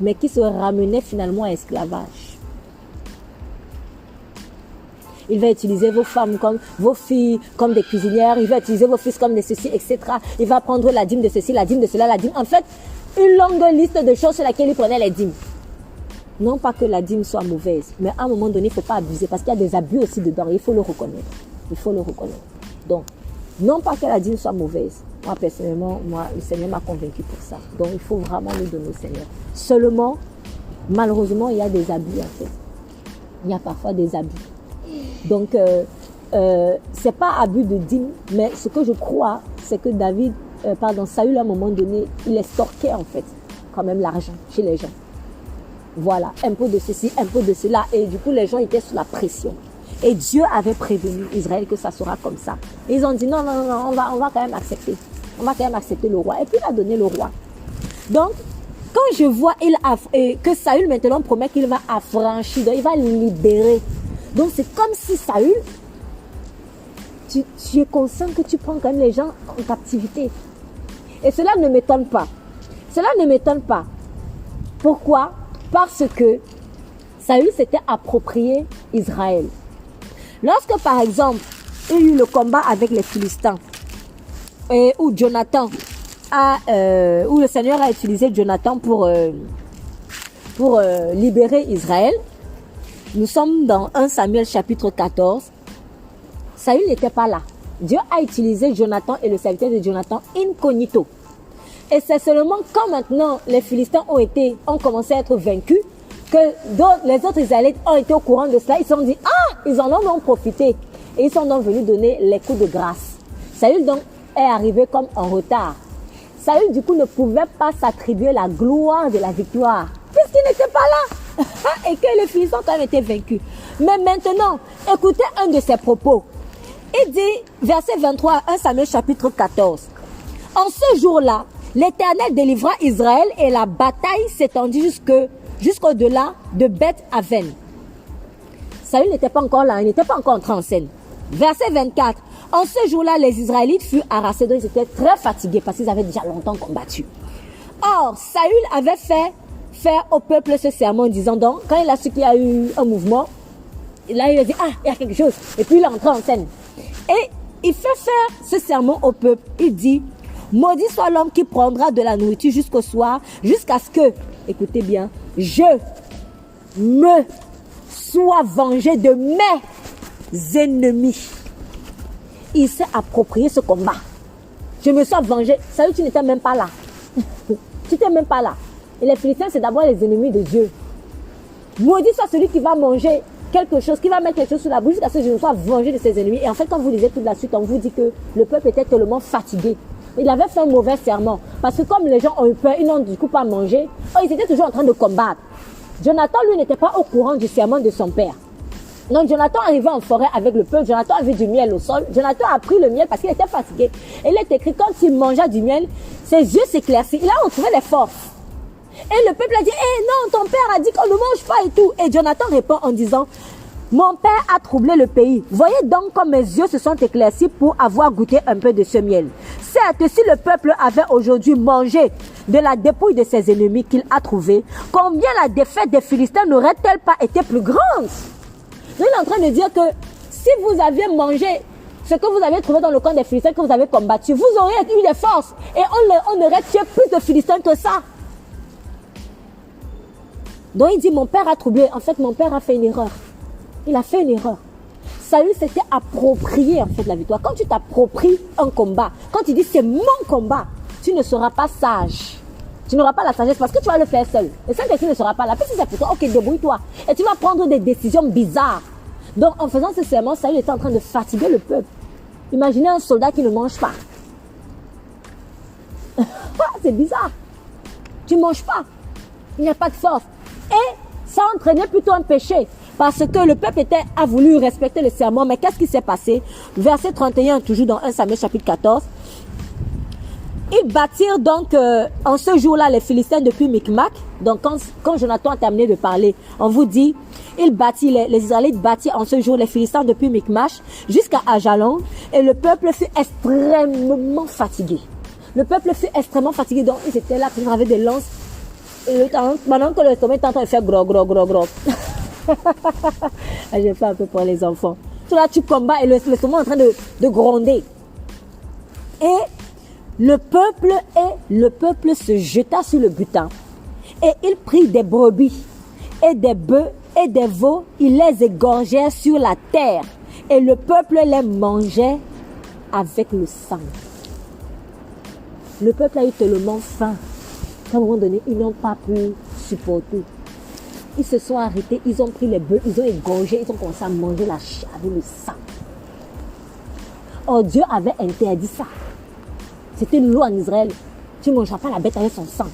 mais qui se ramenaient finalement à l'esclavage. Il va utiliser vos femmes comme vos filles, comme des cuisinières. Il va utiliser vos fils comme des ceci, etc. Il va prendre la dîme de ceci, la dîme de cela, la dîme. En fait, une longue liste de choses sur laquelle il prenait les dîmes. Non pas que la dîme soit mauvaise, mais à un moment donné, il ne faut pas abuser parce qu'il y a des abus aussi dedans. Il faut le reconnaître. Il faut le reconnaître. Donc, non pas que la dîme soit mauvaise. Moi, personnellement, le Seigneur m'a convaincu pour ça. Donc, il faut vraiment le donner au Seigneur. Seulement, malheureusement, il y a des abus en fait. Il y a parfois des abus. Donc, c'est pas abus de dîme, mais ce que je crois, c'est que Saül, à un moment donné, il extorquait en fait quand même l'argent chez les gens. Voilà, un peu de ceci, un peu de cela. Et du coup, les gens étaient sous la pression. Et Dieu avait prévenu Israël que ça sera comme ça. Et ils ont dit non, on va quand même accepter. On va quand même accepter le roi. Et puis il a donné le roi. Donc, quand je vois que Saül maintenant promet qu'il va affranchir, donc il va libérer. Donc c'est comme si Saül, tu es conscient que tu prends quand même les gens en captivité. Et cela ne m'étonne pas. Cela ne m'étonne pas. Pourquoi? Parce que Saül s'était approprié Israël. Lorsque par exemple, il y a eu le combat avec les Philistins, où le Seigneur a utilisé Jonathan pour libérer Israël, nous sommes dans 1 Samuel chapitre 14. Saül n'était pas là. Dieu a utilisé Jonathan et le serviteur de Jonathan incognito. Et c'est seulement quand maintenant les Philistins ont commencé à être vaincus que les autres Israélites ont été au courant de cela. Ils se sont dit, ils en ont profité. Et ils sont donc venus donner les coups de grâce. Saül donc est arrivé comme en retard. Saül du coup ne pouvait pas s'attribuer la gloire de la victoire. Puisqu'il n'était pas là. Et que les Philistins ont quand même été vaincus. Mais maintenant, écoutez un de ses propos. Il dit, verset 23, 1 Samuel chapitre 14. En ce jour-là, l'Éternel délivra Israël et la bataille s'étendit jusqu'au-delà de Beth-Aven. Saül n'était pas encore là, il n'était pas encore entré en scène. Verset 24. En ce jour-là, les Israélites furent harassés, donc ils étaient très fatigués parce qu'ils avaient déjà longtemps combattu. Or, Saül avait fait faire au peuple ce serment en disant donc, quand il a su qu'il y a eu un mouvement, là il a dit, il y a quelque chose. Et puis il est entré en scène. Et il fait faire ce serment au peuple. Il dit, maudit soit l'homme qui prendra de la nourriture jusqu'au soir, jusqu'à ce que, écoutez bien, je me sois vengé de mes ennemis. Il s'est approprié ce combat. Je me suis vengé. Salut, tu n'étais même pas là. Tu n'étais même pas là. Et les Philistins, c'est d'abord les ennemis de Dieu. Maudit soit celui qui va manger quelque chose, qui va mettre quelque chose sous la bouche jusqu'à ce que je me sois vengé de ses ennemis. Et en fait, quand vous lisez toute la suite, on vous dit que le peuple était tellement fatigué. Il avait fait un mauvais serment. Parce que comme les gens ont eu peur, ils n'ont du coup pas mangé. Ils étaient toujours en train de combattre. Jonathan, lui, n'était pas au courant du serment de son père. Donc Jonathan arrivait en forêt avec le peuple. Jonathan avait du miel au sol. Jonathan a pris le miel parce qu'il était fatigué. Et il est écrit, quand il mangea du miel, ses yeux s'éclaircirent. Il a retrouvé les forces. Et le peuple a dit, non, ton père a dit qu'on ne mange pas et tout. Et Jonathan répond en disant, mon père a troublé le pays. Voyez donc comme mes yeux se sont éclaircis pour avoir goûté un peu de ce miel. Certes, si le peuple avait aujourd'hui mangé de la dépouille de ses ennemis qu'il a trouvés, combien la défaite des Philistins n'aurait-elle pas été plus grande? Il est en train de dire que si vous aviez mangé ce que vous avez trouvé dans le camp des Philistins que vous avez combattu, vous auriez eu des forces et on aurait tué plus de Philistins que ça. Donc il dit, mon père a troublé. En fait, mon père a fait une erreur. Il a fait une erreur. Saül s'était approprié en fait la victoire. Quand tu t'appropries un combat, quand tu dis c'est mon combat, tu ne seras pas sage. Tu n'auras pas la sagesse parce que tu vas le faire seul. Le Saint-Esprit ne sera pas là. Puis si c'est pour toi, ok, débrouille-toi. Et tu vas prendre des décisions bizarres. Donc en faisant ce serment, Saül était en train de fatiguer le peuple. Imaginez un soldat qui ne mange pas. C'est bizarre. Tu ne manges pas. Il n'y a pas de force. Et ça entraînait plutôt un péché. Parce que le peuple a voulu respecter le serment. Mais qu'est-ce qui s'est passé? Verset 31, toujours dans 1 Samuel chapitre 14. Ils bâtirent donc en ce jour-là les Philistins depuis Micmac. Donc quand Jonathan a terminé de parler, on vous dit, les Israélites bâtirent en ce jour les Philistins depuis Micmac jusqu'à Ajalon. Et le peuple fut extrêmement fatigué. Le peuple fut extrêmement fatigué. Donc ils étaient là, ils avaient des lances. Et pendant que le sommet est en train de faire gros. J'ai fait un peu pour les enfants. Tout là, tu combats et le sommet est en train de gronder. Et le peuple se jeta sur le butin. Et il prit des brebis et des bœufs et des veaux. Il les égorgeait sur la terre. Et le peuple les mangeait avec le sang. Le peuple a eu tellement faim qu'à un moment donné, ils n'ont pas pu supporter. Ils se sont arrêtés, ils ont pris les bœufs, ils ont égorgé, ils ont commencé à manger la chair avec le sang. Or, Dieu avait interdit ça. C'était une loi en Israël. Tu ne mangeras pas la bête avec son sang.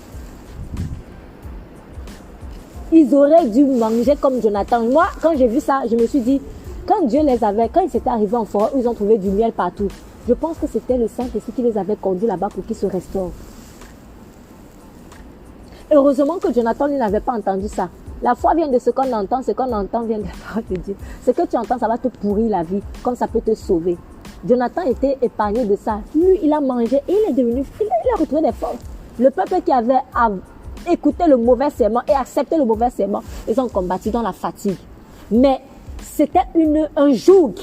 Ils auraient dû manger comme Jonathan. Moi, quand j'ai vu ça, je me suis dit, quand ils étaient arrivés en forêt, ils ont trouvé du miel partout. Je pense que c'était le Saint-Esprit qui les avait conduits là-bas pour qu'ils se restaurent. Heureusement que Jonathan n'avait pas entendu ça. La foi vient de ce qu'on entend vient de la parole de Dieu. Ce que tu entends, ça va te pourrir la vie, comme ça peut te sauver. Jonathan était épargné de ça. Lui, il a mangé et il a retrouvé des forces. Le peuple qui avait écouté le mauvais serment et accepté le mauvais serment, ils ont combattu dans la fatigue. Mais c'était un joug.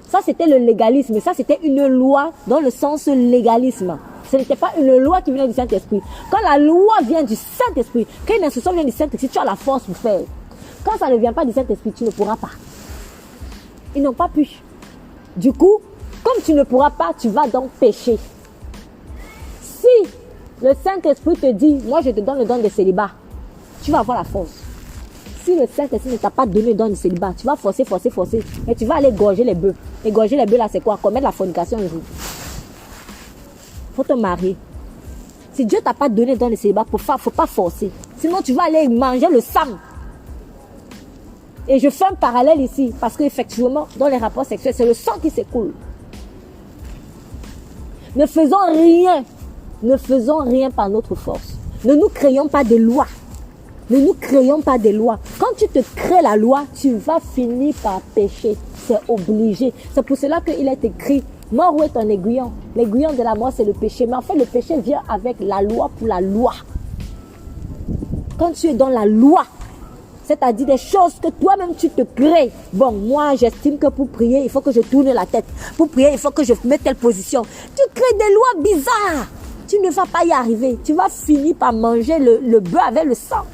Ça, c'était le légalisme. Ça, c'était une loi dans le sens légalisme. Ce n'était pas une loi qui venait du Saint-Esprit. Quand la loi vient du Saint-Esprit, quand une instruction vient du Saint-Esprit, tu as la force pour faire. Quand ça ne vient pas du Saint-Esprit, tu ne pourras pas. Ils n'ont pas pu. Du coup, comme tu ne pourras pas, tu vas donc pécher. Si le Saint-Esprit te dit, moi je te donne le don de célibat, tu vas avoir la force. Si le Saint-Esprit ne t'a pas donné le don de célibat, tu vas forcer. Mais tu vas aller égorger les bœufs. Égorger les bœufs là, c'est quoi? Commettre la fornication un jour. Faut te marier. Si Dieu t'a pas donné dans le célibat, faut pas forcer. Sinon, tu vas aller manger le sang. Et je fais un parallèle ici, parce qu'effectivement, dans les rapports sexuels, c'est le sang qui s'écoule. Ne faisons rien par notre force. Ne nous créons pas des lois. Quand tu te crées la loi, tu vas finir par pécher. C'est obligé. C'est pour cela qu'il est écrit, mort où est ton aiguillon? L'aiguillon de la mort, c'est le péché. Mais en fait, le péché vient avec la loi pour la loi. Quand tu es dans la loi, c'est-à-dire des choses que toi-même tu te crées. Bon, moi, j'estime que pour prier, il faut que je tourne la tête. Pour prier, il faut que je mette telle position. Tu crées des lois bizarres. Tu ne vas pas y arriver. Tu vas finir par manger le bœuf avec le sang.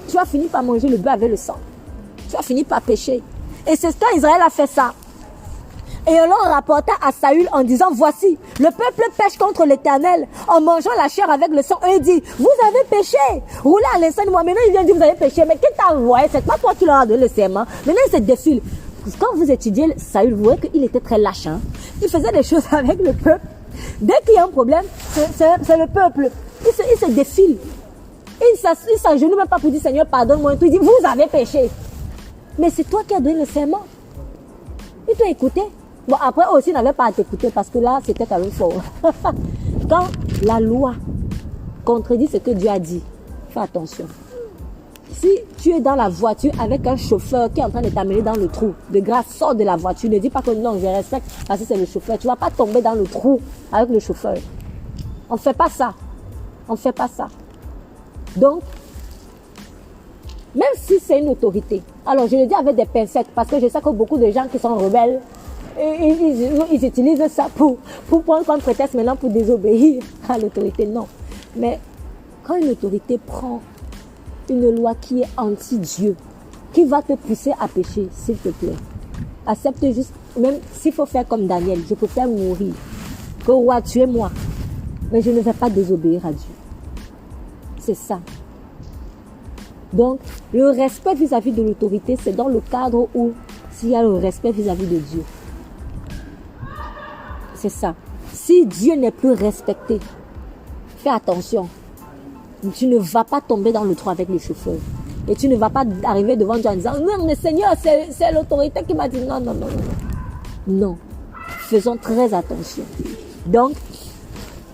Tu vas finir par manger le bœuf avec le sang. Tu vas finir par pécher. Et c'est ça, Israël a fait ça. Et on leur rapporta à Saül en disant, voici, le peuple pêche contre l'Éternel en mangeant la chair avec le sang. Et il dit, vous avez péché. Roulez à l'instant de moi. Maintenant, il vient dire, vous avez péché. Mais qui t'a envoyé? C'est pas toi qui leur as donné le serment. Maintenant, il se défile. Quand vous étudiez Saül, vous voyez qu'il était très lâche. Hein? Il faisait des choses avec le peuple. Dès qu'il y a un problème, c'est le peuple. Il se défile. Il s'agenouille même pas pour dire, Seigneur, pardonne-moi. Il dit, vous avez péché. Mais c'est toi qui as donné le serment. Il t'a écouté. Bon, après aussi, il n'avait pas à t'écouter parce que là, c'était quand même fort. Quand la loi contredit ce que Dieu a dit, fais attention. Si tu es dans la voiture avec un chauffeur qui est en train de t'amener dans le trou, de grâce, sors de la voiture. Ne dis pas que non, je respecte parce que c'est le chauffeur. Tu ne vas pas tomber dans le trou avec le chauffeur. On ne fait pas ça. Donc, même si c'est une autorité, alors je le dis avec des pincettes parce que je sais que beaucoup de gens qui sont rebelles, ils utilisent ça pour prendre comme prétexte maintenant pour désobéir à l'autorité. Non. Mais quand une autorité prend une loi qui est anti-Dieu, qui va te pousser à pécher, s'il te plaît, accepte juste, même s'il faut faire comme Daniel, je préfère mourir. Que roi, tuez-moi. Mais je ne vais pas désobéir à Dieu. C'est ça. Donc, le respect vis-à-vis de l'autorité, c'est dans le cadre où s'il y a le respect vis-à-vis de Dieu. C'est ça. Si Dieu n'est plus respecté, fais attention. tu ne vas pas tomber dans le trou avec le chauffeur. Et tu ne vas pas arriver devant Dieu en disant, non, mais Seigneur, c'est l'autorité qui m'a dit, non, non, non, non. Non. Faisons très attention. Donc,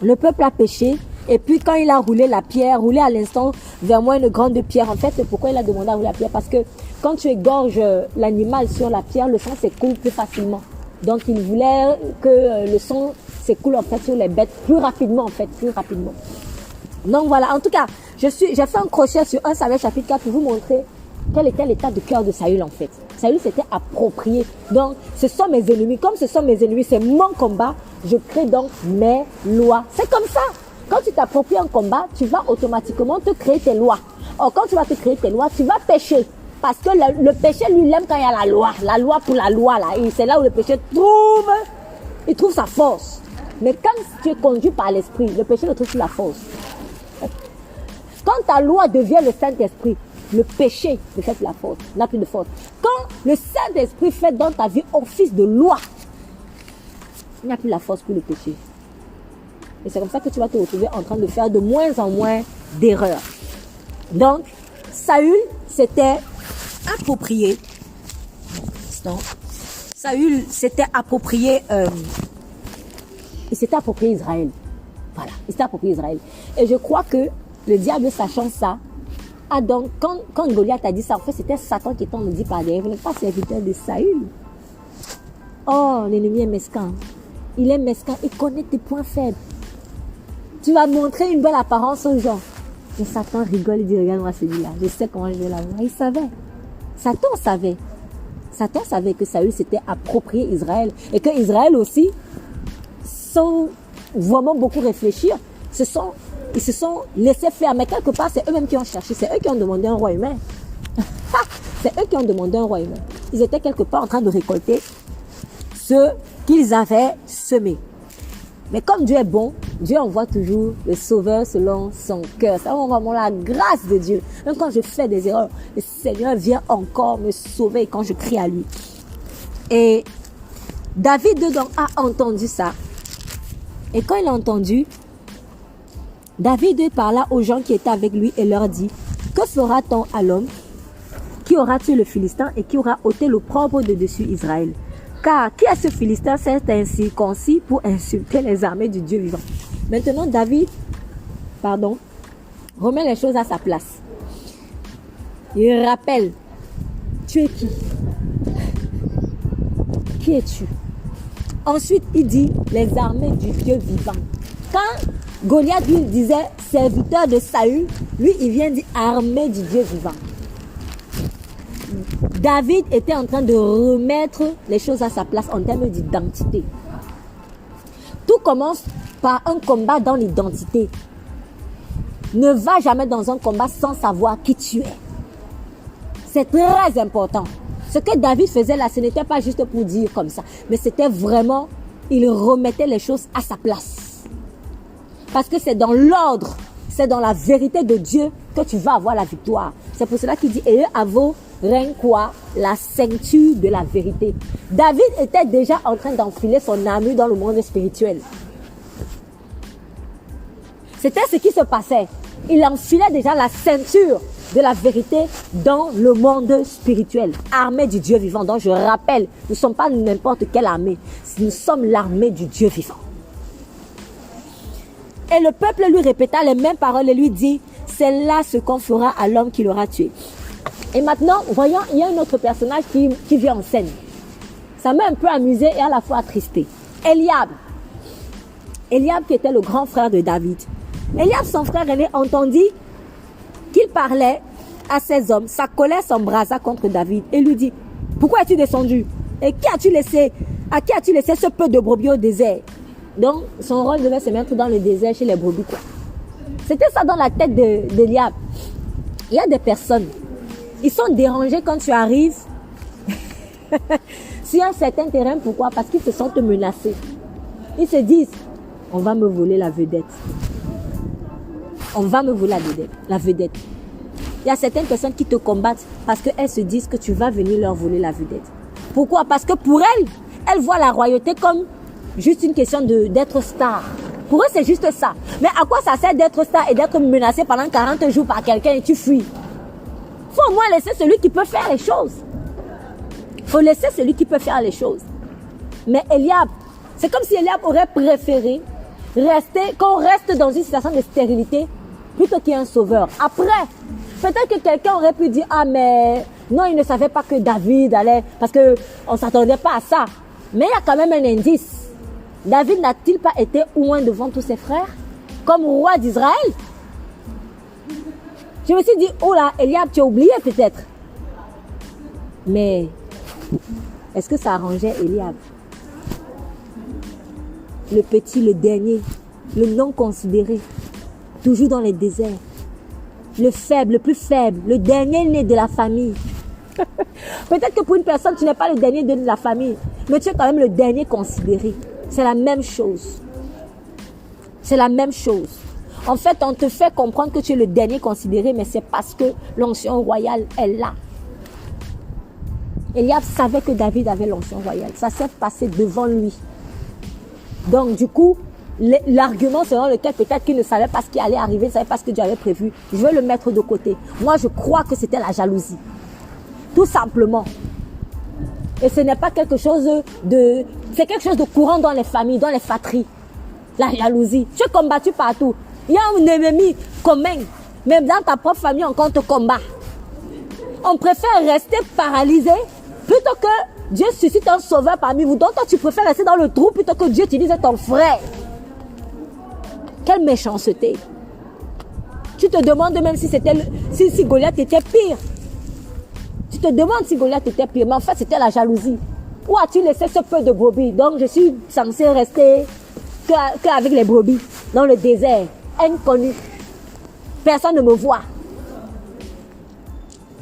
le peuple a péché. Et puis, quand il a roulé la pierre, roulé à l'instant vers moi une grande pierre. En fait, c'est pourquoi il a demandé à rouler la pierre. Parce que quand tu égorges l'animal sur la pierre, le sang s'écoule plus facilement. Donc, il voulait que le sang s'écoule en fait sur les bêtes plus rapidement, en fait, plus rapidement. Donc, voilà. En tout cas, j'ai fait un crochet sur 1 Samuel chapitre 4 pour vous montrer quel était l'état de cœur de Saül, en fait. Saül s'était approprié. Donc, ce sont mes ennemis. Comme ce sont mes ennemis, c'est mon combat. Je crée donc mes lois. C'est comme ça. Quand tu t'appropries un combat, tu vas automatiquement te créer tes lois. Or, quand tu vas te créer tes lois, tu vas pécher. Parce que le péché, lui, il aime quand il y a la loi. La loi pour la loi, là. Et c'est là où le péché trouve sa force. Mais quand tu es conduit par l'esprit, le péché ne trouve plus la force. Quand ta loi devient le Saint-Esprit, le péché ne fait plus la force, n'a plus de force. Quand le Saint-Esprit fait dans ta vie office de loi, il n'y a plus la force pour le péché. Et c'est comme ça que tu vas te retrouver en train de faire de moins en moins d'erreurs. Donc, Saül s'était approprié. Saül s'était approprié. Il s'était approprié Israël. Voilà, il s'était approprié Israël. Et je crois que le diable, sachant ça, a donc, quand Goliath a dit ça, en fait, c'était Satan qui était dit par derrière. Il n'est pas serviteur de Saül. Oh, l'ennemi est mesquin. Il est mesquin. Il connaît tes points faibles. Tu vas montrer une belle apparence aux gens. Et Satan rigole et dit, regarde-moi celui-là. Je sais comment je vais l'avoir. Il savait. Satan savait. Satan savait que Saül s'était approprié Israël. Et que Israël aussi, sans vraiment beaucoup réfléchir, ils se sont laissés faire. Mais quelque part, c'est eux-mêmes qui ont cherché. C'est eux qui ont demandé un roi humain. C'est eux qui ont demandé un roi humain. Ils étaient quelque part en train de récolter ce qu'ils avaient semé. Mais comme Dieu est bon, Dieu envoie toujours le sauveur selon son cœur. Ça va vraiment la grâce de Dieu. Même quand je fais des erreurs, le Seigneur vient encore me sauver quand je crie à lui. Et David donc a entendu ça. Et quand il a entendu, David parla aux gens qui étaient avec lui et leur dit, que fera-t-on à l'homme qui aura tué le Philistin et qui aura ôté l'opprobre de dessus Israël? Car qui est ce Philistin, cet incirconcis, pour insulter les armées du Dieu vivant? Maintenant, David, remet les choses à sa place. Il rappelle, tu es qui? Qui es-tu? Ensuite, il dit, les armées du Dieu vivant. Quand Goliath lui disait, serviteur de Saül, lui, il vient dire, armée du Dieu vivant. David était en train de remettre les choses à sa place en termes d'identité. Tout commence par un combat dans l'identité. Ne va jamais dans un combat sans savoir qui tu es. C'est très important. Ce que David faisait là, ce n'était pas juste pour dire comme ça, mais c'était vraiment, il remettait les choses à sa place. Parce que c'est dans l'ordre, c'est dans la vérité de Dieu que tu vas avoir la victoire. C'est pour cela qu'il dit, et à vos reins quoi? La ceinture de la vérité. David était déjà en train d'enfiler son armure dans le monde spirituel. C'était ce qui se passait. Il enfilait déjà la ceinture de la vérité dans le monde spirituel. Armée du Dieu vivant. Donc je rappelle, nous ne sommes pas n'importe quelle armée. Nous sommes l'armée du Dieu vivant. Et le peuple lui répéta les mêmes paroles et lui dit, c'est là ce qu'on fera à l'homme qui l'aura tué. Et maintenant, voyons, il y a un autre personnage qui vient en scène. Ça m'a un peu amusé et à la fois attristé. Eliab. Eliab qui était le grand frère de David. Eliab, son frère aîné, entendit qu'il parlait à ses hommes. Sa colère s'embrasa contre David et lui dit, pourquoi es-tu descendu? Et à qui as-tu laissé ce peu de brebis au désert? Donc, son rôle devait se mettre dans le désert chez les brebis, quoi. C'était ça dans la tête d'Eliab. Il y a des personnes, ils sont dérangés quand tu arrives sur un certain terrain. Pourquoi? Parce qu'ils se sentent menacés. Ils se disent, on va me voler la vedette. On va me voler la vedette. Il y a certaines personnes qui te combattent parce qu'elles se disent que tu vas venir leur voler la vedette. Pourquoi? Parce que pour elles voient la royauté comme juste une question d'être star. Pour eux, c'est juste ça. Mais à quoi ça sert d'être ça et d'être menacé pendant 40 jours par quelqu'un et tu fuis? Faut au moins laisser celui qui peut faire les choses. Faut laisser celui qui peut faire les choses. Mais Eliab, c'est comme si Eliab aurait préféré qu'on reste dans une situation de stérilité plutôt qu'il y ait un sauveur. Après, peut-être que quelqu'un aurait pu dire, ah mais non, il ne savait pas que David allait, parce qu'on ne s'attendait pas à ça. Mais il y a quand même un indice. David n'a-t-il pas été oint devant tous ses frères comme roi d'Israël? Je me suis dit, oh là, Eliab, tu as oublié peut-être. Mais est-ce que ça arrangeait Eliab? Le petit, le dernier, le non considéré, toujours dans les déserts. Le faible, le plus faible, le dernier né de la famille. Peut-être que pour une personne, tu n'es pas le dernier né de la famille, mais tu es quand même le dernier considéré. C'est la même chose. C'est la même chose. En fait, on te fait comprendre que tu es le dernier considéré, mais c'est parce que l'onction royale est là. Eliab savait que David avait l'onction royale. Ça s'est passé devant lui. Donc, du coup, l'argument selon lequel peut-être qu'il ne savait pas ce qui allait arriver, il ne savait pas ce que Dieu avait prévu, je veux le mettre de côté. Moi, je crois que c'était la jalousie. Tout simplement. Et ce n'est pas quelque chose de... C'est quelque chose de courant dans les familles, dans les fratries. La jalousie. Tu es combattu partout. Il y a un ennemi commun. Même dans ta propre famille, on compte combat. On préfère rester paralysé plutôt que Dieu suscite un sauveur parmi vous. Donc toi, tu préfères rester dans le trou plutôt que Dieu utilise ton frère. Quelle méchanceté. Tu te demandes même si Goliath était pire. Tu te demandes si Goliath était pire. Mais en fait, c'était la jalousie. Où as-tu laissé ce peu de brebis? Donc je suis censé rester qu'avec les brebis dans le désert. Inconnu. Personne ne me voit.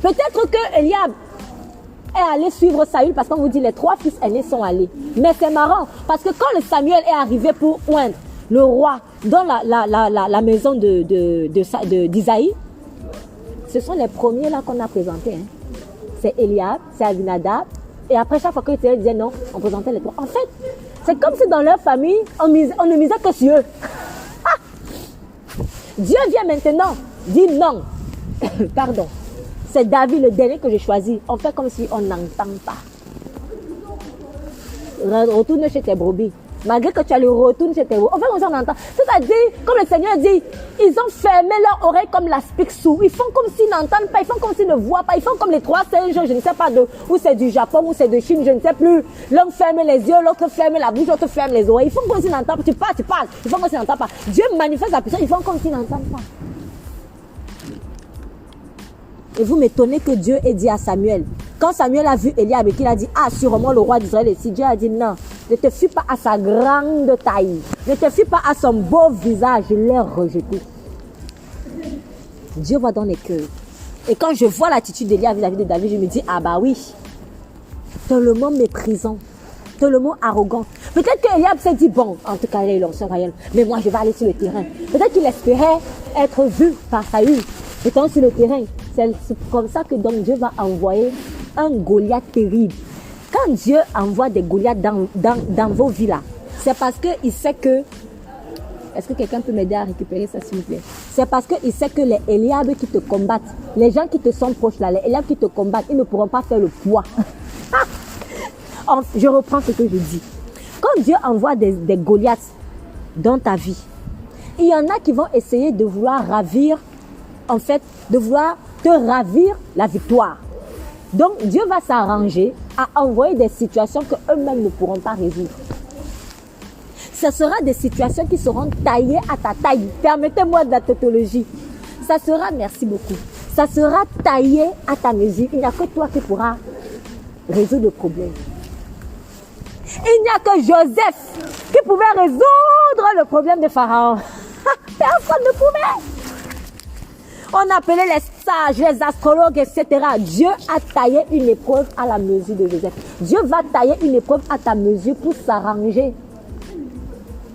Peut-être que Eliab est allé suivre Saül parce qu'on vous dit les 3 fils aînés sont allés. Mais c'est marrant parce que quand le Samuel est arrivé pour oindre le roi dans la maison d'Isaïe, ce sont les premiers là qu'on a présentés. Hein. C'est Eliab, c'est Abinadab. Et après chaque fois qu'ils disaient non, on présentait les 3. En fait, c'est comme si dans leur famille, on ne misait que sur eux. Dieu vient maintenant dire non. Pardon. C'est David le dernier que j'ai choisi. On fait comme si on n'entend pas. Retourne chez tes brebis. Malgré que tu as le retourne chez tes brebis. On fait comme si on entend. C'est-à-dire, comme le Seigneur dit, ils ont fermé leur oreille comme l'aspic sourd. Ils font comme s'ils n'entendent pas. Ils font comme s'ils ne voient pas. Ils font comme les 3 singes. Je ne sais pas où c'est du Japon, où c'est de Chine. Je ne sais plus. L'un ferme les yeux, l'autre ferme la bouche, l'autre ferme les oreilles. Ils font comme s'ils n'entendent pas. Tu parles. Ils font comme s'ils n'entendent pas. Dieu manifeste la puissance. Ils font comme s'ils n'entendent pas. Et vous m'étonnez que Dieu ait dit à Samuel, quand Samuel a vu Eliab et qu'il a dit, ah, sûrement le roi d'Israël est ici, Dieu a dit, non, ne te fie pas à sa grande taille, ne te fie pas à son beau visage, je l'ai rejeté. Dieu voit dans les cœurs. Et quand je vois l'attitude d'Eliab vis-à-vis de David, je me dis, ah bah oui, tellement méprisant, tellement arrogant. Peut-être que Eliab s'est dit, bon, en tout cas, il a eu l'onction royale, mais moi je vais aller sur le terrain. Peut-être qu'il espérait être vu par Saül, étant sur le terrain. C'est comme ça que donc Dieu va envoyer un Goliath terrible. Quand Dieu envoie des Goliaths dans vos vies là, c'est parce qu'il sait que... Est-ce que quelqu'un peut m'aider à récupérer ça s'il vous plaît? C'est parce qu'il sait que les Eliab qui te combattent, les gens qui te sont proches là, les Eliab qui te combattent, ils ne pourront pas faire le poids. Je reprends ce que je dis. Quand Dieu envoie des Goliaths dans ta vie, il y en a qui vont essayer de vouloir ravir, en fait, de vouloir te ravir la victoire. Donc, Dieu va s'arranger à envoyer des situations qu'eux-mêmes ne pourront pas résoudre. Ce sera des situations qui seront taillées à ta taille. Permettez-moi de la tautologie. Ça sera, merci beaucoup, ça sera taillé à ta mesure. Il n'y a que toi qui pourras résoudre le problème. Il n'y a que Joseph qui pouvait résoudre le problème de Pharaon. Personne ne pouvait. On appelait les sages, les astrologues, etc. Dieu a taillé une épreuve à la mesure de Joseph. Dieu va tailler une épreuve à ta mesure pour s'arranger.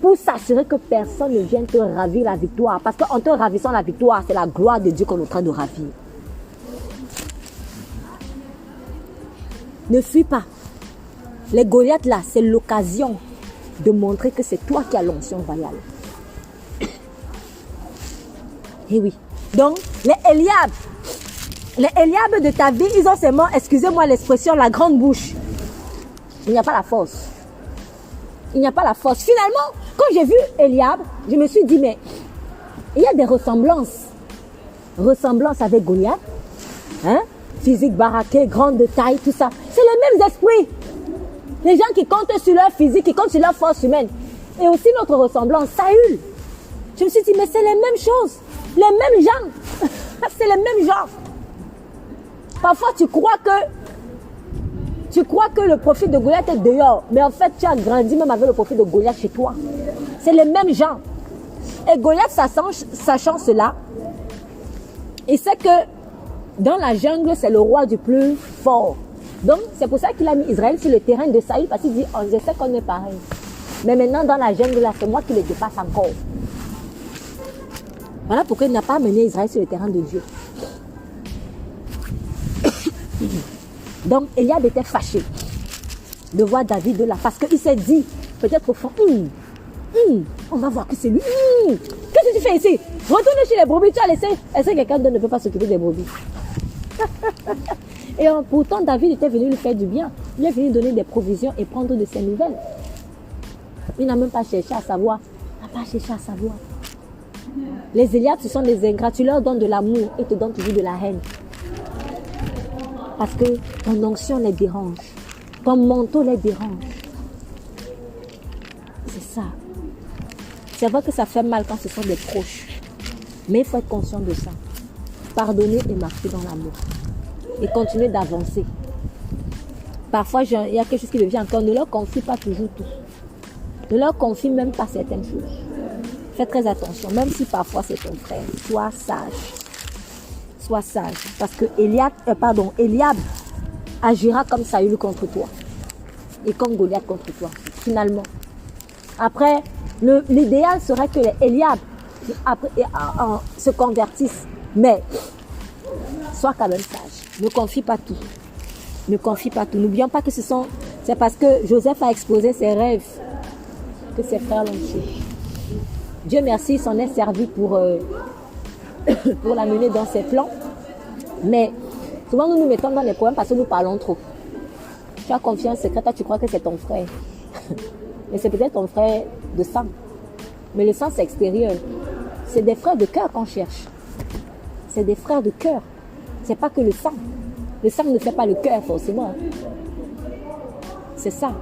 Pour s'assurer que personne ne vienne te ravir la victoire. Parce qu'en te ravissant la victoire, c'est la gloire de Dieu qu'on est en train de ravir. Ne fuis pas. Les Goliaths là, c'est l'occasion de montrer que c'est toi qui as l'onction royale. Eh oui. Donc, les Eliab de ta vie, ils ont seulement, excusez-moi l'expression, la grande bouche. Il n'y a pas la force. Il n'y a pas la force. Finalement, quand j'ai vu Eliab, je me suis dit, mais il y a des ressemblances. Ressemblances avec Goliath. Hein? Physique baraqué, grande de taille, tout ça. C'est les mêmes esprits. Les gens qui comptent sur leur physique, qui comptent sur leur force humaine. Et aussi notre ressemblance, Saül. Je me suis dit, mais c'est les mêmes choses. Les mêmes gens. C'est les mêmes gens. Parfois, tu crois que le profil de Goliath est dehors. Mais en fait, tu as grandi même avec le profil de Goliath chez toi. C'est les mêmes gens. Et Goliath, sachant cela, il sait que dans la jungle, c'est le roi du plus fort. Donc, c'est pour ça qu'il a mis Israël sur le terrain de Saül, parce qu'il dit, oh, je sais qu'on est pareil. Mais maintenant, dans la jungle, là, c'est moi qui le dépasse encore. Voilà pourquoi il n'a pas amené Israël sur le terrain de Dieu. Donc, Eliab était fâché de voir David là, parce qu'il s'est dit, peut-être au fond, on va voir que c'est lui. Qu'est-ce que tu fais ici? Retourne chez les brebis, tu as laissé. Est-ce que quelqu'un d'autre ne peut pas s'occuper des brebis? Et pourtant, David était venu lui faire du bien. Il est venu donner des provisions et prendre de ses nouvelles. Il n'a même pas cherché à savoir. Les Eliab, ce sont des ingrats. Tu leur donnes de l'amour et te donnent toujours de la haine. Parce que ton onction les dérange. Ton manteau les dérange. C'est ça. C'est vrai que ça fait mal quand ce sont des proches. Mais il faut être conscient de ça. Pardonner et marcher dans l'amour. Et continuer d'avancer. Parfois, il y a quelque chose qui devient encore. Ne leur confie pas toujours tout. Ne leur confie même pas certaines choses. Fais très attention. Même si parfois c'est ton frère. Sois sage. Sois sage. Parce que Eliab agira comme Saül contre toi. Et comme Goliath contre toi. Finalement. Après, l'idéal serait que les Eliab se convertissent. Mais, sois quand même sage. Ne confie pas tout. Ne confie pas tout. N'oublions pas que c'est parce que Joseph a exposé ses rêves que ses frères l'ont tué. Dieu merci, il s'en est servi pour l'amener dans ses plans. Mais souvent nous nous mettons dans les problèmes parce que nous parlons trop. Tu as confiance secrète, tu crois que c'est ton frère. Mais c'est peut-être ton frère de sang. Mais le sang c'est extérieur. C'est des frères de cœur qu'on cherche. C'est des frères de cœur. C'est pas que le sang. Le sang ne fait pas le cœur forcément. C'est ça.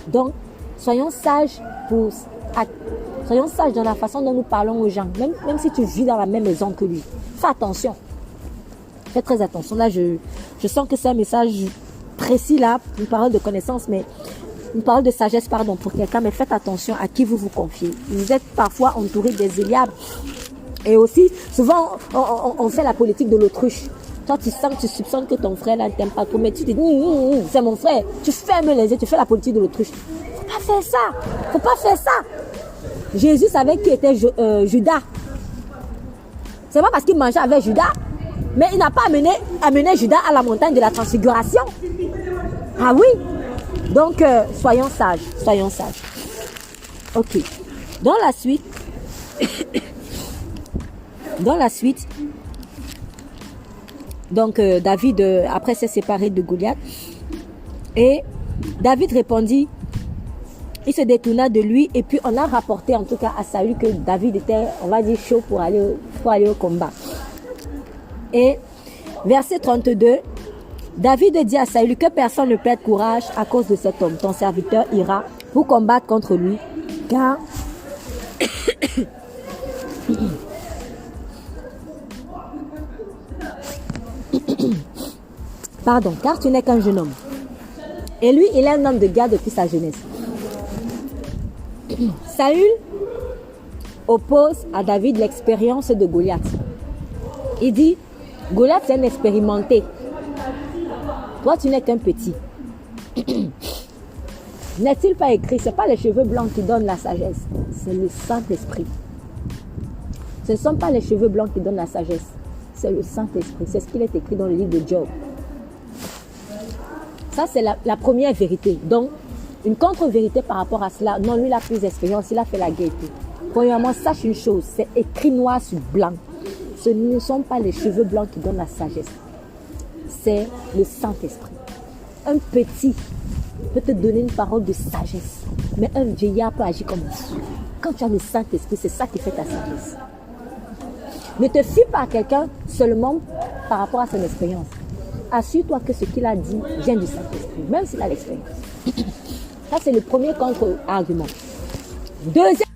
Donc, soyons sages dans la façon dont nous parlons aux gens. Même si tu vis dans la même maison que lui. Fais attention. Fais très attention. Là, je sens que c'est un message précis là, une parole de connaissance, mais une parole de sagesse, pardon, pour quelqu'un. Mais faites attention à qui vous confiez. Vous êtes parfois entouré des Eliab. Et aussi, souvent, on fait la politique de l'autruche. Toi, tu soupçonnes que ton frère là ne t'aime pas trop, mais tu te dis, c'est mon frère. Tu fermes les yeux, tu fais la politique de l'autruche. Faut pas faire ça. Jésus savait qui était Judas. C'est pas parce qu'il mangeait avec Judas, mais il n'a pas amené Judas à la montagne de la transfiguration. Ah oui. Donc, soyons sages. Ok. Dans la suite, donc David, après s'est séparé de Goliath. Et David répondit, il se détourna de lui. Et puis on a rapporté en tout cas à Saül que David était, on va dire, chaud pour aller au combat. Et verset 32, David dit à Saül que personne ne perde courage à cause de cet homme. Ton serviteur ira pour combattre contre lui, car car tu n'es qu'un jeune homme. Et lui, il est un homme de guerre depuis sa jeunesse. Saül oppose à David l'expérience de Goliath. Il dit, Goliath c'est un expérimenté. Toi, tu n'es qu'un petit. N'est-il pas écrit, ce n'est pas les cheveux blancs qui donnent la sagesse, c'est le Saint-Esprit. Ce ne sont pas les cheveux blancs qui donnent la sagesse, c'est le Saint-Esprit. C'est ce qu'il est écrit dans le livre de Job. Ça, c'est la première vérité. Donc, une contre-vérité par rapport à cela. Non, lui, il a plus d'expérience, il a fait la guerre. Premièrement, sache une chose, c'est écrit noir sur blanc. Ce ne sont pas les cheveux blancs qui donnent la sagesse. C'est le Saint-Esprit. Un petit peut te donner une parole de sagesse, mais un vieillard peut agir comme un sourd. Quand tu as le Saint-Esprit, c'est ça qui fait ta sagesse. Ne te fie pas à quelqu'un seulement par rapport à son expérience. Assure-toi que ce qu'il a dit vient du Saint-Esprit, même s'il a l'expérience. Ça, c'est le premier contre-argument. Deuxième.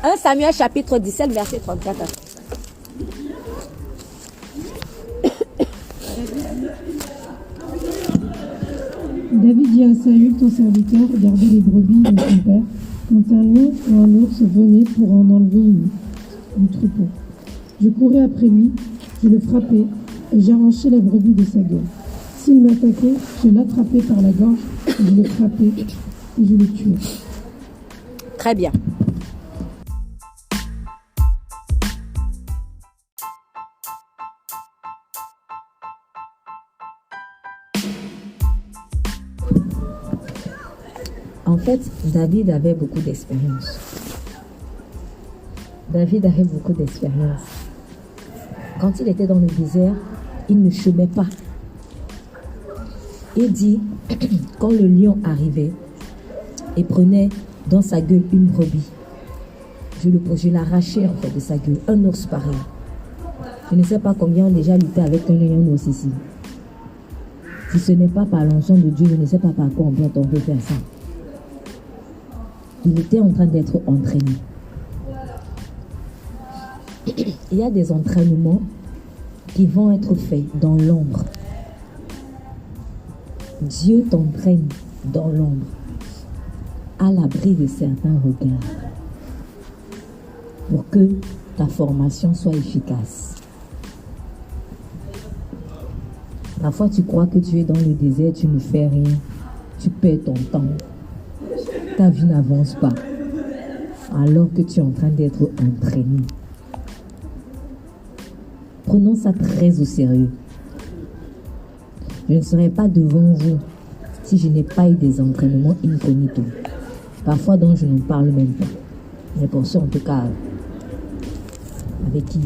Un Samuel chapitre 17, verset 34 à 35. David dit à Saül, ton serviteur, gardez les brebis de son père. Quand un lion ou un ours venait pour en enlever une du troupeau, je courais après lui, je le frappais et j'arrachais la brebis de sa gueule. S'il m'attaquait, je l'attrapais par la gorge, je le frappais et je le tuais. Très bien. En fait, David avait beaucoup d'expérience. Quand il était dans le désert, il ne chômait pas. Il dit, quand le lion arrivait et prenait dans sa gueule une brebis, je l'arrachais en fait de sa gueule, un ours pareil. Je ne sais pas combien ont déjà lutté avec un lion ours ici. Si ce n'est pas par l'onction de Dieu, je ne sais pas par quoi on peut faire ça. Il était en train d'être entraîné. Il y a des entraînements qui vont être faits dans l'ombre. Dieu t'entraîne dans l'ombre, à l'abri de certains regards, pour que ta formation soit efficace. Parfois, tu crois que tu es dans le désert, tu ne fais rien, tu perds ton temps. Ta vie n'avance pas, alors que tu es en train d'être entraîné. Prenons ça très au sérieux. Je ne serai pas devant vous si je n'ai pas eu des entraînements incognito. Parfois, donc, je n'en parle même pas. Mais pour ceux, en tout cas, avec qui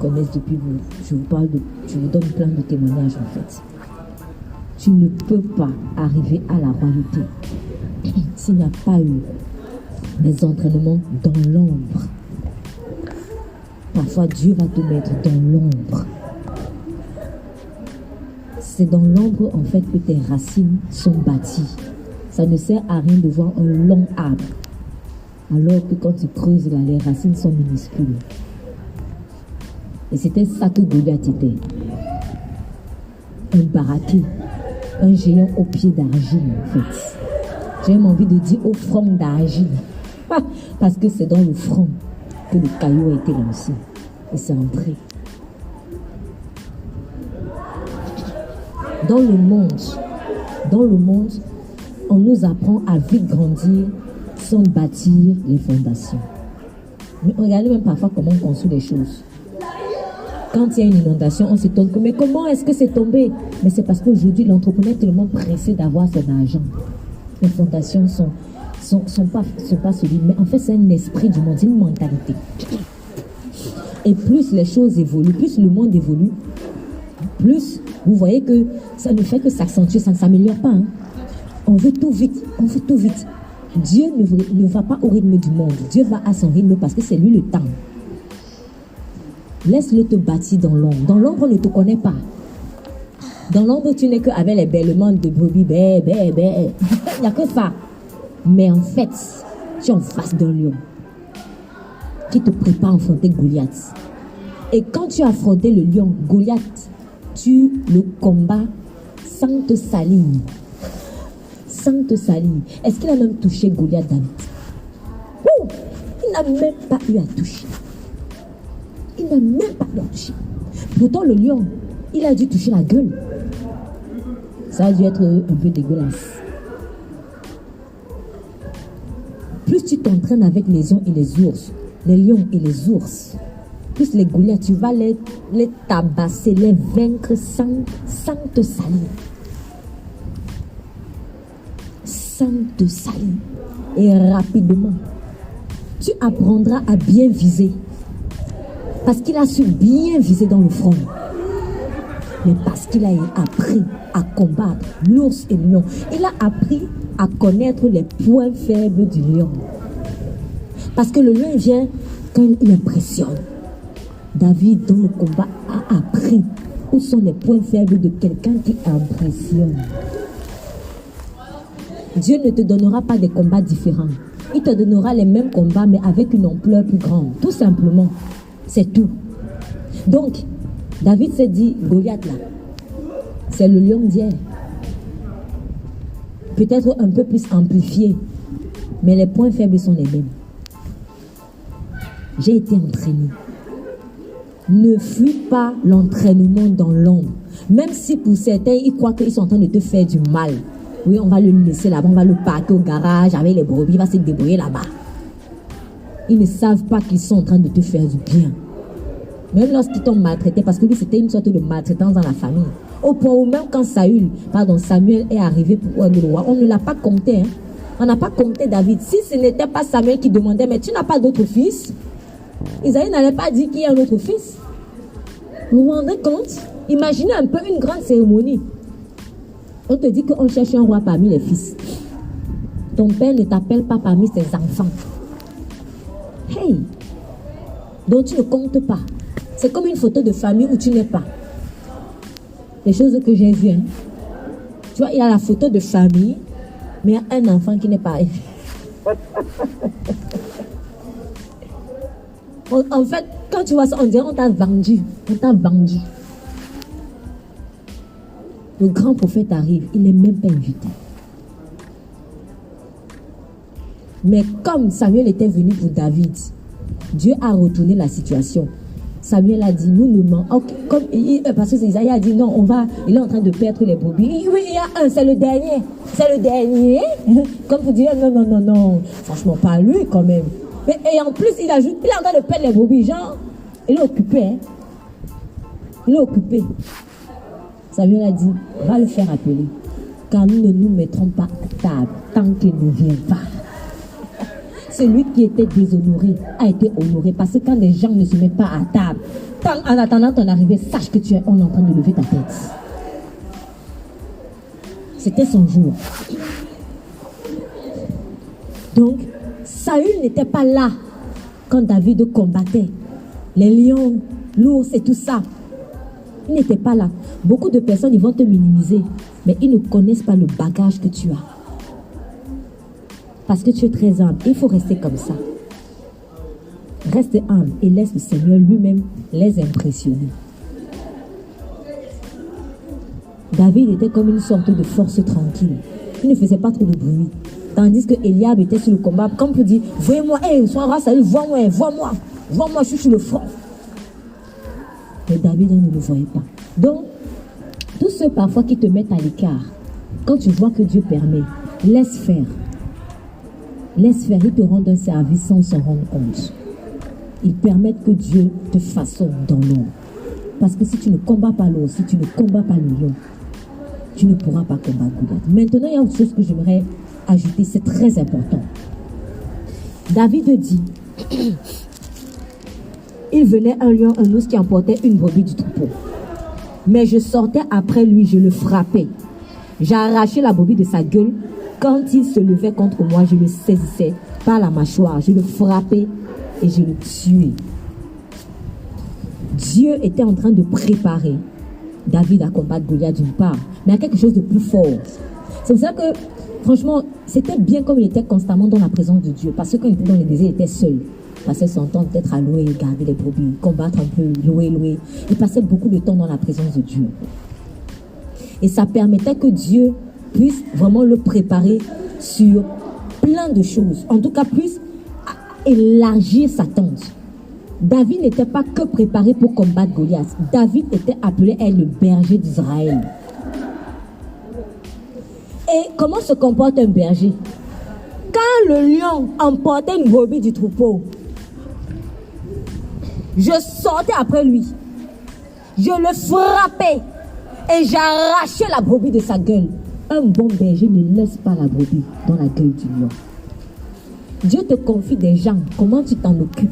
connaissent depuis vous, je vous donne plein de témoignages, en fait. Tu ne peux pas arriver à la royauté s'il n'y a pas eu des entraînements dans l'ombre. Parfois, Dieu va te mettre dans l'ombre. C'est dans l'ombre, en fait, que tes racines sont bâties. Ça ne sert à rien de voir un long arbre, alors que quand tu creuses là, les racines sont minuscules. Et c'était ça que Goliath était. Un baraqué, un géant au pied d'argile, en fait. J'ai même envie de dire au front d'argile. Parce que c'est dans le front que le caillou a été lancé. Et c'est entré. Dans le monde, on nous apprend à vite grandir sans bâtir les fondations. Mais regardez même parfois comment on construit les choses. Quand il y a une inondation, on s'étonne que mais comment est-ce que c'est tombé? Mais c'est parce qu'aujourd'hui, l'entrepreneur est tellement pressé d'avoir son argent. Les fondations sont pas solides. Mais en fait, c'est un esprit du monde, c'est une mentalité. Et plus les choses évoluent, plus le monde évolue, plus vous voyez que ça ne fait que s'accentuer, ça ne s'améliore pas. Hein. On veut tout vite. Dieu ne va pas au rythme du monde. Dieu va à son rythme parce que c'est lui le temps. Laisse-le te bâtir dans l'ombre. Dans l'ombre, on ne te connaît pas. Dans l'ombre, tu n'es qu'avec les bêlements de brebis. Il n'y a que ça. Mais en fait, tu es en face d'un lion qui te prépare à affronter Goliath. Et quand tu as affronté le lion, Goliath, tu le combats sans te salir. Est-ce qu'il a même touché Goliath, David? Il n'a même pas eu à toucher. Pourtant, le lion, il a dû toucher la gueule. Ça a dû être un peu dégueulasse. Plus tu t'entraînes avec les lions et les ours, plus les Goliaths, tu vas les tabasser, les vaincre sans te salir. Sans te salir. Et rapidement, tu apprendras à bien viser. Parce qu'il a su bien viser dans le front. Mais parce qu'il a appris à combattre l'ours et le lion. Il a appris à connaître les points faibles du lion. Parce que le lion vient quand il impressionne. David, dans le combat, a appris où sont les points faibles de quelqu'un qui impressionne. Dieu ne te donnera pas des combats différents. Il te donnera les mêmes combats, mais avec une ampleur plus grande. Tout simplement. C'est tout. Donc, David s'est dit, Goliath là, c'est le lion d'hier. Peut-être un peu plus amplifié, mais les points faibles sont les mêmes. J'ai été entraîné. Ne fuis pas l'entraînement dans l'ombre. Même si pour certains, ils croient qu'ils sont en train de te faire du mal. Oui, on va le laisser là-bas, on va le parquer au garage avec les brebis, il va se débrouiller là-bas. Ils ne savent pas qu'ils sont en train de te faire du bien. Même lorsqu'ils t'ont maltraité, parce que lui, c'était une sorte de maltraitance dans la famille. Au point où même quand Samuel est arrivé pour être le roi, on ne l'a pas compté. Hein. On n'a pas compté David. Si ce n'était pas Samuel qui demandait, mais tu n'as pas d'autre fils, Isaïe n'allait pas dire qu'il y a un autre fils. Vous vous rendez compte? Imaginez un peu une grande cérémonie. On te dit qu'on cherche un roi parmi les fils. Ton père ne t'appelle pas parmi ses enfants. Hey! Donc tu ne comptes pas. C'est comme une photo de famille où tu n'es pas. Les choses que j'ai vues. Hein. Tu vois, il y a la photo de famille, mais il y a un enfant qui n'est pas. En fait, quand tu vois ça, on dirait qu'on t'a vendu. On t'a vendu. Le grand prophète arrive, il n'est même pas invité. Mais comme Samuel était venu pour David, Dieu a retourné la situation. Samuel a dit, nous ne manquons. Parce que Isaïe a dit, non, il est en train de perdre les brebis. Oui, il y a un, c'est le dernier. C'est le dernier. Comme pour dire, non. Franchement, pas lui quand même. Et en plus, il ajoute, il est en train de perdre les brebis. Genre, il est occupé. Hein? Il est occupé. Samuel a dit, va le faire appeler. Car nous ne nous mettrons pas à table tant qu'il ne vient pas. Celui qui était déshonoré a été honoré. Parce que quand les gens ne se mettent pas à table, en attendant ton arrivée, sache que tu es en train de lever ta tête. C'était son jour. Donc, Saül n'était pas là quand David combattait. Les lions, l'ours et tout ça. Il n'était pas là. Beaucoup de personnes, ils vont te minimiser. Mais ils ne connaissent pas le bagage que tu as. Parce que tu es très humble. Il faut rester comme ça. Reste humble et laisse le Seigneur lui-même les impressionner. David était comme une sorte de force tranquille. Il ne faisait pas trop de bruit. Tandis que Eliab était sur le combat. Comme pour dire, voyez-moi, sois roi, salut, vois-moi, je suis sur le front. Mais David ne le voyait pas. Donc, tous ceux parfois qui te mettent à l'écart, quand tu vois que Dieu permet, laisse faire. Laisse faire, ils te rendent un service sans s'en rendre compte. Ils permettent que Dieu te façonne dans l'ombre. Parce que si tu ne combats pas l'eau, si tu ne combats pas le lion, tu ne pourras pas combattre Goliath. Maintenant, il y a autre chose que j'aimerais ajouter, c'est très important. David dit, il venait un lion, un ours qui emportait une brebis du troupeau. Mais je sortais après lui, je le frappais. J'ai arraché la brebis de sa gueule. Quand il se levait contre moi, je le saisissais par la mâchoire, je le frappais et je le tuais. Dieu était en train de préparer David à combattre Goliath d'une part, mais à quelque chose de plus fort. C'est pour ça que, franchement, c'était bien comme il était constamment dans la présence de Dieu. Parce que quand il était dans les déserts, il était seul. Il passait son temps peut-être à louer, garder les brebis, combattre un peu, louer. Il passait beaucoup de temps dans la présence de Dieu. Et ça permettait que Dieu puisse vraiment le préparer sur plein de choses. En tout cas, puisse élargir sa tente. David n'était pas que préparé pour combattre Goliath. David était appelé à être le berger d'Israël. Et comment se comporte un berger? Quand le lion emportait une brebis du troupeau, Je sortais après lui. Je le frappais et j'arrachais la brebis de sa gueule. Un bon berger ne laisse pas la brebis dans la gueule du lion. Dieu te confie des gens. Comment tu t'en occupes?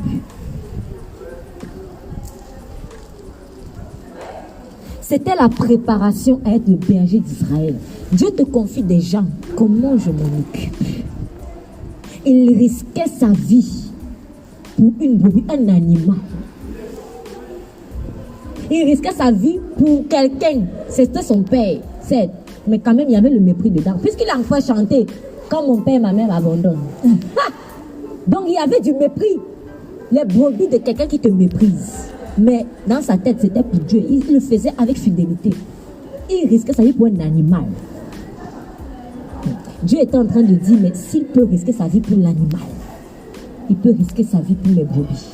C'était la préparation à être le berger d'Israël. Dieu te confie des gens. Comment je m'en occupe? Il risquait sa vie pour une brebis, un animal. Il risquait sa vie pour quelqu'un. C'était son père, certes. Mais quand même, il y avait le mépris dedans. Puisqu'il a enfin chanté « Quand mon père et ma mère m'abandonnent ». Donc, il y avait du mépris. Les brebis de quelqu'un qui te méprise. Mais dans sa tête, c'était pour Dieu. Il le faisait avec fidélité. Il risquait sa vie pour un animal. Dieu était en train de dire, mais s'il peut risquer sa vie pour l'animal, il peut risquer sa vie pour les brebis.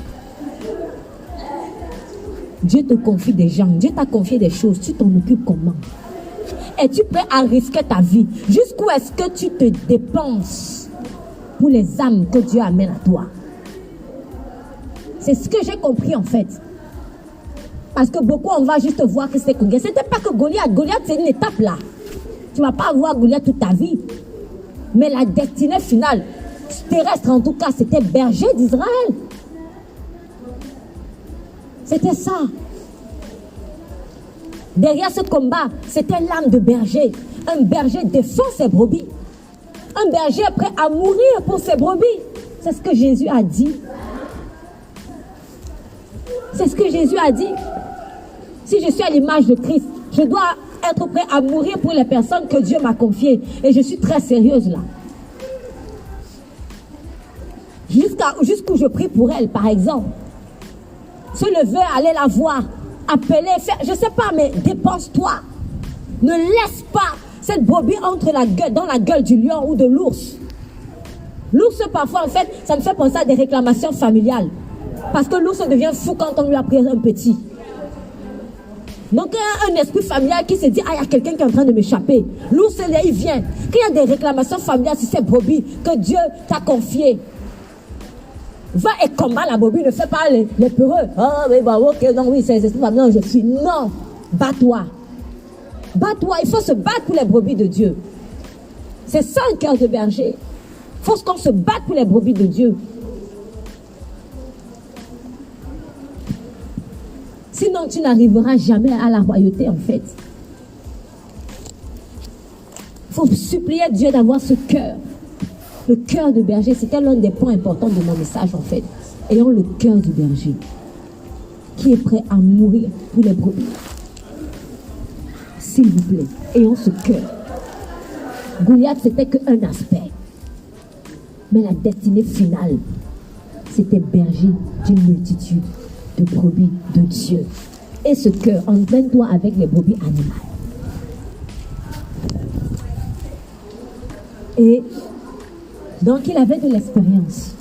Dieu te confie des gens. Dieu t'a confié des choses. Tu t'en occupes comment? Es-tu prêt à risquer ta vie? Jusqu'où est-ce que tu te dépenses pour les âmes que Dieu amène à toi? C'est ce que j'ai compris en fait. Parce que beaucoup, on va juste voir que c'est Goliath. C'était pas que Goliath. Goliath, c'est une étape là. Tu ne vas pas avoir Goliath toute ta vie. Mais la destinée finale, terrestre en tout cas, c'était berger d'Israël. C'était ça. Derrière ce combat, c'était l'âme de berger. Un berger défend ses brebis. Un berger est prêt à mourir pour ses brebis. C'est ce que Jésus a dit. C'est ce que Jésus a dit. Si je suis à l'image de Christ, je dois être prêt à mourir pour les personnes que Dieu m'a confiées. Et je suis très sérieuse là. Jusqu'où je prie pour elle, par exemple. Se lever, aller la voir, appeler, faire, je ne sais pas, mais dépense-toi. Ne laisse pas cette brebis dans la gueule du lion ou de l'ours. L'ours, parfois, en fait, ça me fait penser à des réclamations familiales. Parce que l'ours devient fou quand on lui a pris un petit. Donc, il y a un esprit familial qui se dit, ah, il y a quelqu'un qui est en train de m'échapper. L'ours, il vient. Quand il y a des réclamations familiales sur ces brebis que Dieu t'a confiées, va et combat la brebis, ne fais pas les peureux. Ah, oui, bah, ok, non, oui, c'est non, je suis. Non, bats-toi. Bats-toi, il faut se battre pour les brebis de Dieu. C'est ça un cœur de berger. Il faut qu'on se batte pour les brebis de Dieu. Sinon, tu n'arriveras jamais à la royauté, en fait. Il faut supplier Dieu d'avoir ce cœur. Le cœur de berger, c'était l'un des points importants de mon message, en fait. Ayons le cœur du berger, qui est prêt à mourir pour les brebis. S'il vous plaît, ayons ce cœur. Goliath, c'était qu'un aspect. Mais la destinée finale, c'était berger d'une multitude de brebis de Dieu. Et ce cœur, entraîne-toi avec les brebis animales. Et donc, il avait de l'expérience.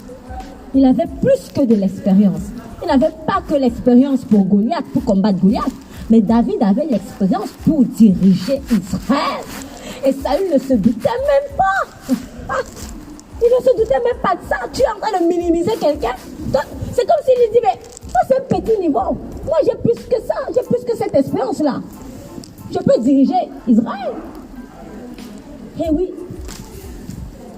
Il avait plus que de l'expérience. Il n'avait pas que l'expérience pour Goliath, pour combattre Goliath. Mais David avait l'expérience pour diriger Israël. Et Saül ne se doutait même pas. Il ne se doutait même pas de ça. Tu es en train de minimiser quelqu'un. C'est comme s'il lui dit, mais ça c'est un petit niveau. Moi j'ai plus que ça. J'ai plus que cette expérience-là. Je peux diriger Israël. Eh oui.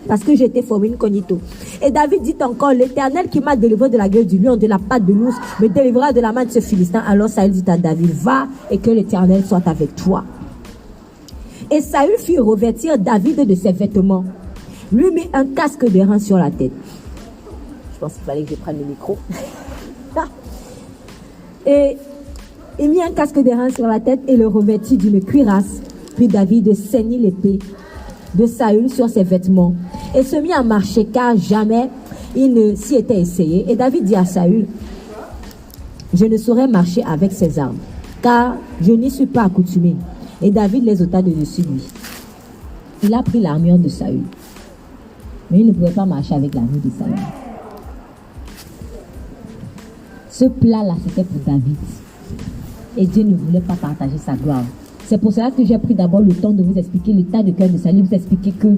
Parce que j'ai été formé incognito. Et David dit encore, l'Éternel qui m'a délivré de la gueule du lion, de la patte de l'ours, me délivrera de la main de ce Philistin. Alors Saül dit à David, va et que l'Éternel soit avec toi. Et Saül fit revêtir David de ses vêtements, lui mit un casque d'airain sur la tête. Je pense qu'il fallait que je prenne le micro. Et il mit un casque d'airain sur la tête et le revêtit d'une cuirasse. Puis David ceignit l'épée de Saül sur ses vêtements et se mit à marcher, car jamais il ne s'y était essayé. Et David dit à Saül, je ne saurais marcher avec ces armes, car je n'y suis pas accoutumé. Et David les ôta de dessus lui. Il a pris l'armure de Saül, mais il ne pouvait pas marcher avec l'armure de Saül. Ce plat-là, c'était pour David. Et Dieu ne voulait pas partager sa gloire. C'est pour cela que j'ai pris d'abord le temps de vous expliquer l'état de cœur de Saül, vous expliquer que,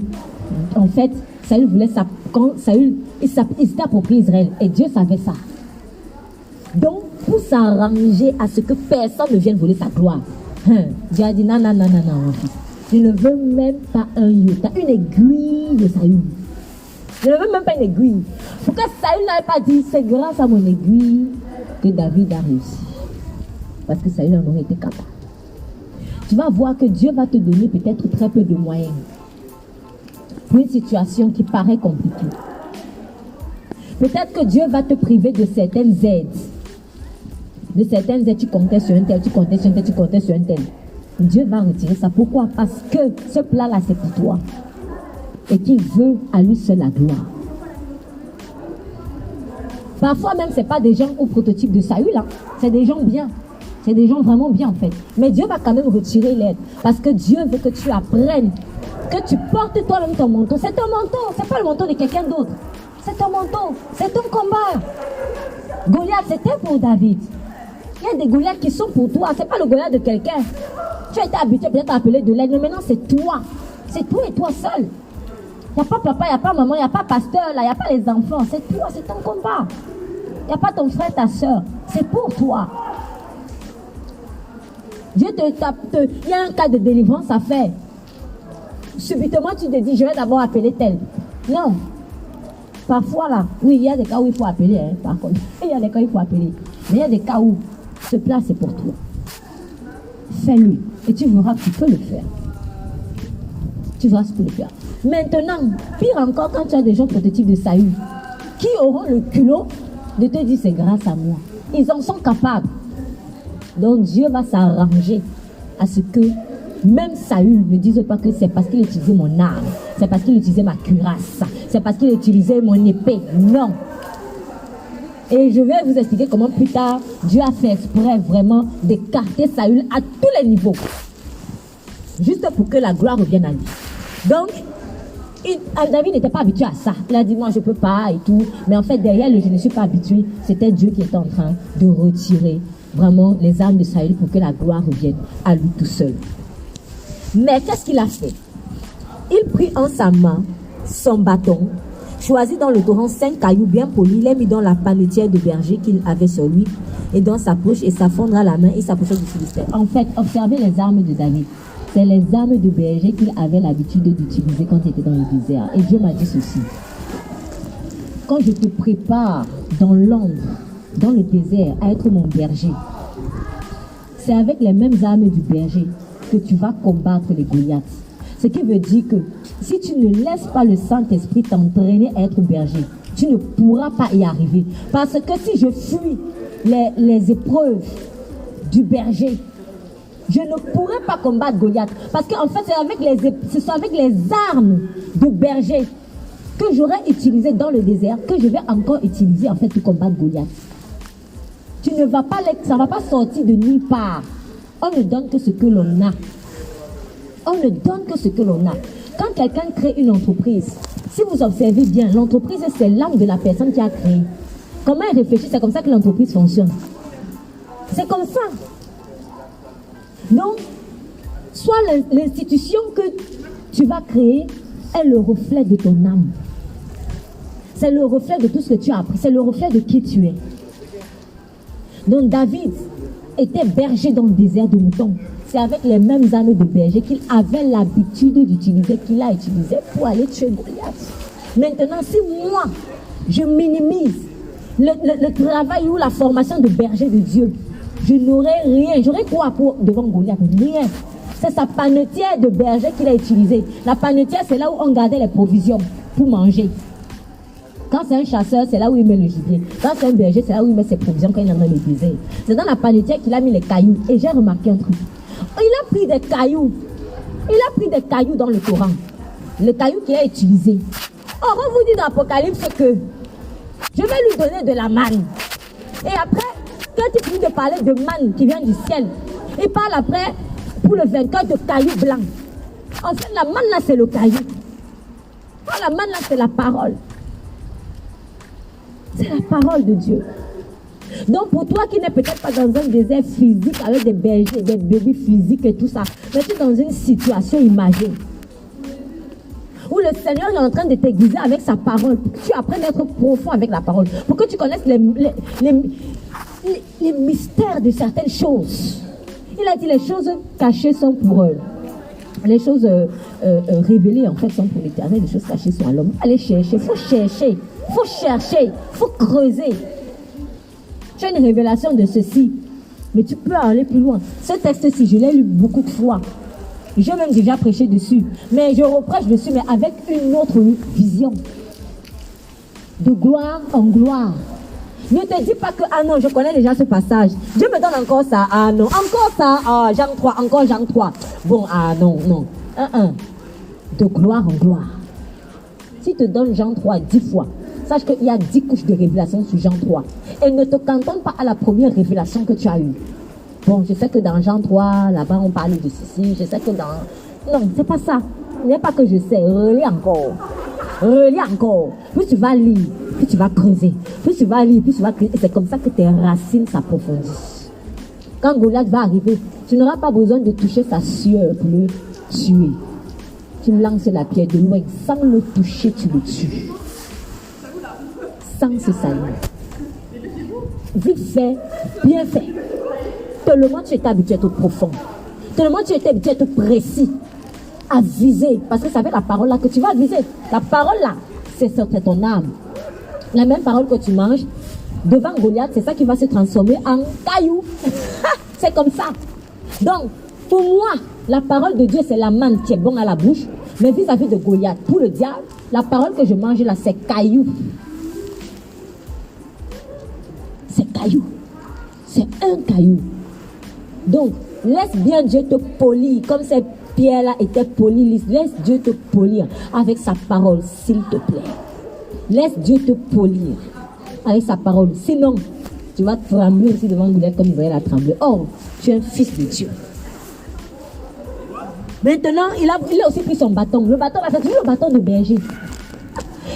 en fait, Saül voulait quand Saül, il s'était approprié Israël, et Dieu savait ça. Donc, pour s'arranger à ce que personne ne vienne voler sa gloire. Dieu a dit non, mon fils. Je ne veux même pas un iota, une aiguille de Saül. Je ne veux même pas une aiguille. Pour que Saül n'avait pas dit, c'est grâce à mon aiguille que David a réussi. Parce que Saül en aurait été capable. Tu vas voir que Dieu va te donner peut-être très peu de moyens pour une situation qui paraît compliquée. Peut-être que Dieu va te priver de certaines aides. De certaines aides, tu comptais sur un tel, tu comptais sur un tel, tu comptais sur un tel. Dieu va retirer ça. Pourquoi? Parce que ce plat-là, c'est pour toi. Et qu'il veut à lui seul la gloire. Parfois même, ce n'est pas des gens au prototype de Saül. Hein. C'est des gens bien. C'est des gens vraiment bien en fait. Mais Dieu va quand même retirer l'aide. Parce que Dieu veut que tu apprennes. Que tu portes toi-même ton manteau. C'est ton manteau. Ce n'est pas le manteau de quelqu'un d'autre. C'est ton manteau. C'est ton combat. Goliath, c'était pour David. Il y a des Goliaths qui sont pour toi. Ce n'est pas le Goliath de quelqu'un. Tu as été habitué peut-être à appeler de l'aide. Mais maintenant, c'est toi. C'est toi et toi seul. Il n'y a pas papa, il n'y a pas maman, il n'y a pas pasteur, il n'y a pas les enfants. C'est toi, c'est ton combat. Il n'y a pas ton frère, ta soeur. C'est pour toi. Dieu il y a un cas de délivrance à faire. Subitement, tu te dis, je vais d'abord appeler tel. Non. Parfois, là, oui, il y a des cas où il faut appeler, hein, par contre. Il y a des cas où il faut appeler. Mais il y a des cas où ce plat, c'est pour toi. Fais-le. Et tu verras que tu peux le faire. Tu verras ce que tu peux le faire. Maintenant, pire encore, quand tu as des gens prototypes de Saül, qui auront le culot de te dire, c'est grâce à moi. Ils en sont capables. Donc Dieu va s'arranger à ce que même Saül ne dise pas que c'est parce qu'il utilisait mon arme, c'est parce qu'il utilisait ma cuirasse, c'est parce qu'il utilisait mon épée. Non. Et je vais vous expliquer comment plus tard Dieu a fait exprès vraiment d'écarter Saül à tous les niveaux. Juste pour que la gloire revienne à lui. Donc, David n'était pas habitué à ça. Il a dit, moi je ne peux pas et tout. Mais en fait, derrière le je ne suis pas habitué, c'était Dieu qui était en train de retirer vraiment les armes de Saül pour que la gloire revienne à lui tout seul. Mais qu'est-ce qu'il a fait? Il prit en sa main son bâton, choisit dans le torrent 5 cailloux bien polis, les mit dans la panetière de berger qu'il avait sur lui et dans sa poche et s'affondra la main et s'approcha du Philistin. En fait, observez les armes de David. C'est les armes de berger qu'il avait l'habitude d'utiliser quand il était dans le désert. Et Dieu m'a dit ceci. Quand je te prépare dans l'ombre, dans le désert, à être mon berger, c'est avec les mêmes armes du berger que tu vas combattre les Goliaths. Ce qui veut dire que si tu ne laisses pas le Saint-Esprit t'entraîner à être berger, tu ne pourras pas y arriver. Parce que si je fuis les épreuves du berger, je ne pourrai pas combattre Goliath. Parce qu'en fait, ce sont avec les armes de berger que j'aurais utilisé dans le désert, que je vais encore utiliser en fait pour combattre Goliath. Ça ne va pas sortir de nulle part. On ne donne que ce que l'on a. On ne donne que ce que l'on a. Quand quelqu'un crée une entreprise, si vous observez bien, l'entreprise, c'est l'âme de la personne qui a créé. Comment elle réfléchit, c'est comme ça que l'entreprise fonctionne. C'est comme ça. Donc, soit l'institution que tu vas créer est le reflet de ton âme. C'est le reflet de tout ce que tu as appris. C'est le reflet de qui tu es. Donc, David était berger dans le désert de moutons. C'est avec les mêmes armes de berger qu'il avait l'habitude d'utiliser, qu'il a utilisé pour aller tuer Goliath. Maintenant, si moi, je minimise le travail ou la formation de berger de Dieu, je n'aurais rien. J'aurais quoi devant Goliath? Rien. C'est sa panetière de berger qu'il a utilisée. La panetière, c'est là où on gardait les provisions pour manger. Quand c'est un chasseur, c'est là où il met le gibier. Quand c'est un berger, c'est là où il met ses provisions quand il est dans le désert. C'est dans la panetière qu'il a mis les cailloux. Et j'ai remarqué un truc. Il a pris des cailloux. Il a pris des cailloux dans le Coran. Le caillou qu'il a utilisé. Or, on vous dit dans l'Apocalypse que je vais lui donner de la manne. Et après, quand il finit de parler de manne qui vient du ciel, il parle après pour le vainqueur de cailloux blancs. En fait, la manne là, c'est le caillou. Oh, la manne là, c'est la parole. C'est la parole de Dieu. Donc pour toi qui n'es peut-être pas dans un désert physique avec des bergers, des bébés physiques et tout ça, mais tu es dans une situation imagée où le Seigneur est en train de t'aiguiser avec sa parole, pour que tu apprennes à être profond avec la parole, pour que tu connaisses les mystères de certaines choses. Il a dit les choses cachées sont pour eux. Les choses révélées en fait sont pour l'Éternel, les choses cachées sont à l'homme. Allez chercher, il faut creuser. Tu as une révélation de ceci, mais tu peux aller plus loin. Ce texte-ci, je l'ai lu beaucoup de fois. J'ai même déjà prêché dessus, mais je reprêche dessus, mais avec une autre vision. De gloire en gloire. Ne te dis pas que, ah non, je connais déjà ce passage. Dieu me donne encore ça, ah non, encore ça, ah, Jean 3, encore Jean 3. Bon, ah non. De gloire en gloire. Si te donne Jean 3 10 fois, sache qu'il y a 10 couches de révélation sur Jean 3. Et ne te cantonne pas à la première révélation que tu as eue. Bon, je sais que dans Jean 3, là-bas, on parle de ceci. Je sais que dans... Non, c'est pas ça. Ce n'est pas que je sais. Relis encore. Plus tu vas lire, plus tu vas creuser. Plus tu vas lire, plus tu vas creuser. Et c'est comme ça que tes racines s'approfondissent. Quand Goliath va arriver, tu n'auras pas besoin de toucher sa sueur pour le tuer. Tu lances la pierre de loin. Sans le toucher, tu le tues. Sans se salir. Vite fait, bien fait. Tellement tu étais habitué à être profond. Tellement tu étais habitué à être précis. À viser. Parce que c'est avec la parole là que tu vas viser. La parole là, c'est ton âme. La même parole que tu manges, devant Goliath, c'est ça qui va se transformer en caillou. C'est comme ça. Donc, pour moi, la parole de Dieu, c'est la manne qui est bonne à la bouche. Mais vis-à-vis de Goliath, pour le diable, la parole que je mange là, c'est caillou. C'est caillou. C'est un caillou. Donc, laisse bien Dieu te polir, comme ces pierres-là étaient polies. Laisse Dieu te polir avec sa parole, s'il te plaît. Laisse Dieu te polir avec sa parole. Sinon, tu vas trembler aussi devant Goliath comme Israël a tremblé. Or, tu es un fils de Dieu. Maintenant, il a aussi pris son bâton. Le bâton, c'est toujours le bâton de berger.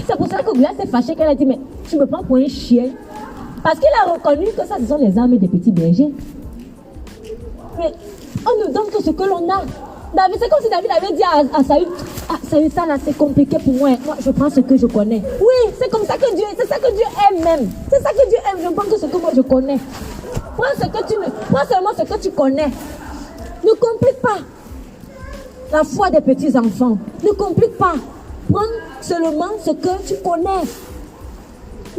C'est pour ça que Goliath s'est fâché qu'elle a dit, mais tu me prends pour un chien. Parce qu'il a reconnu que ça, ce sont les armes des petits bergers. Mais on ne donne que ce que l'on a. David, c'est comme si David avait dit à Saül, Saül, ça là, c'est compliqué pour moi. Moi, je prends ce que je connais. Oui, c'est comme ça que Dieu, c'est ça que Dieu aime même. C'est ça que Dieu aime. Je prends que ce que moi je connais. Prends seulement ce que tu connais. Ne complique pas la foi des petits enfants. Ne complique pas. Prends seulement ce que tu connais.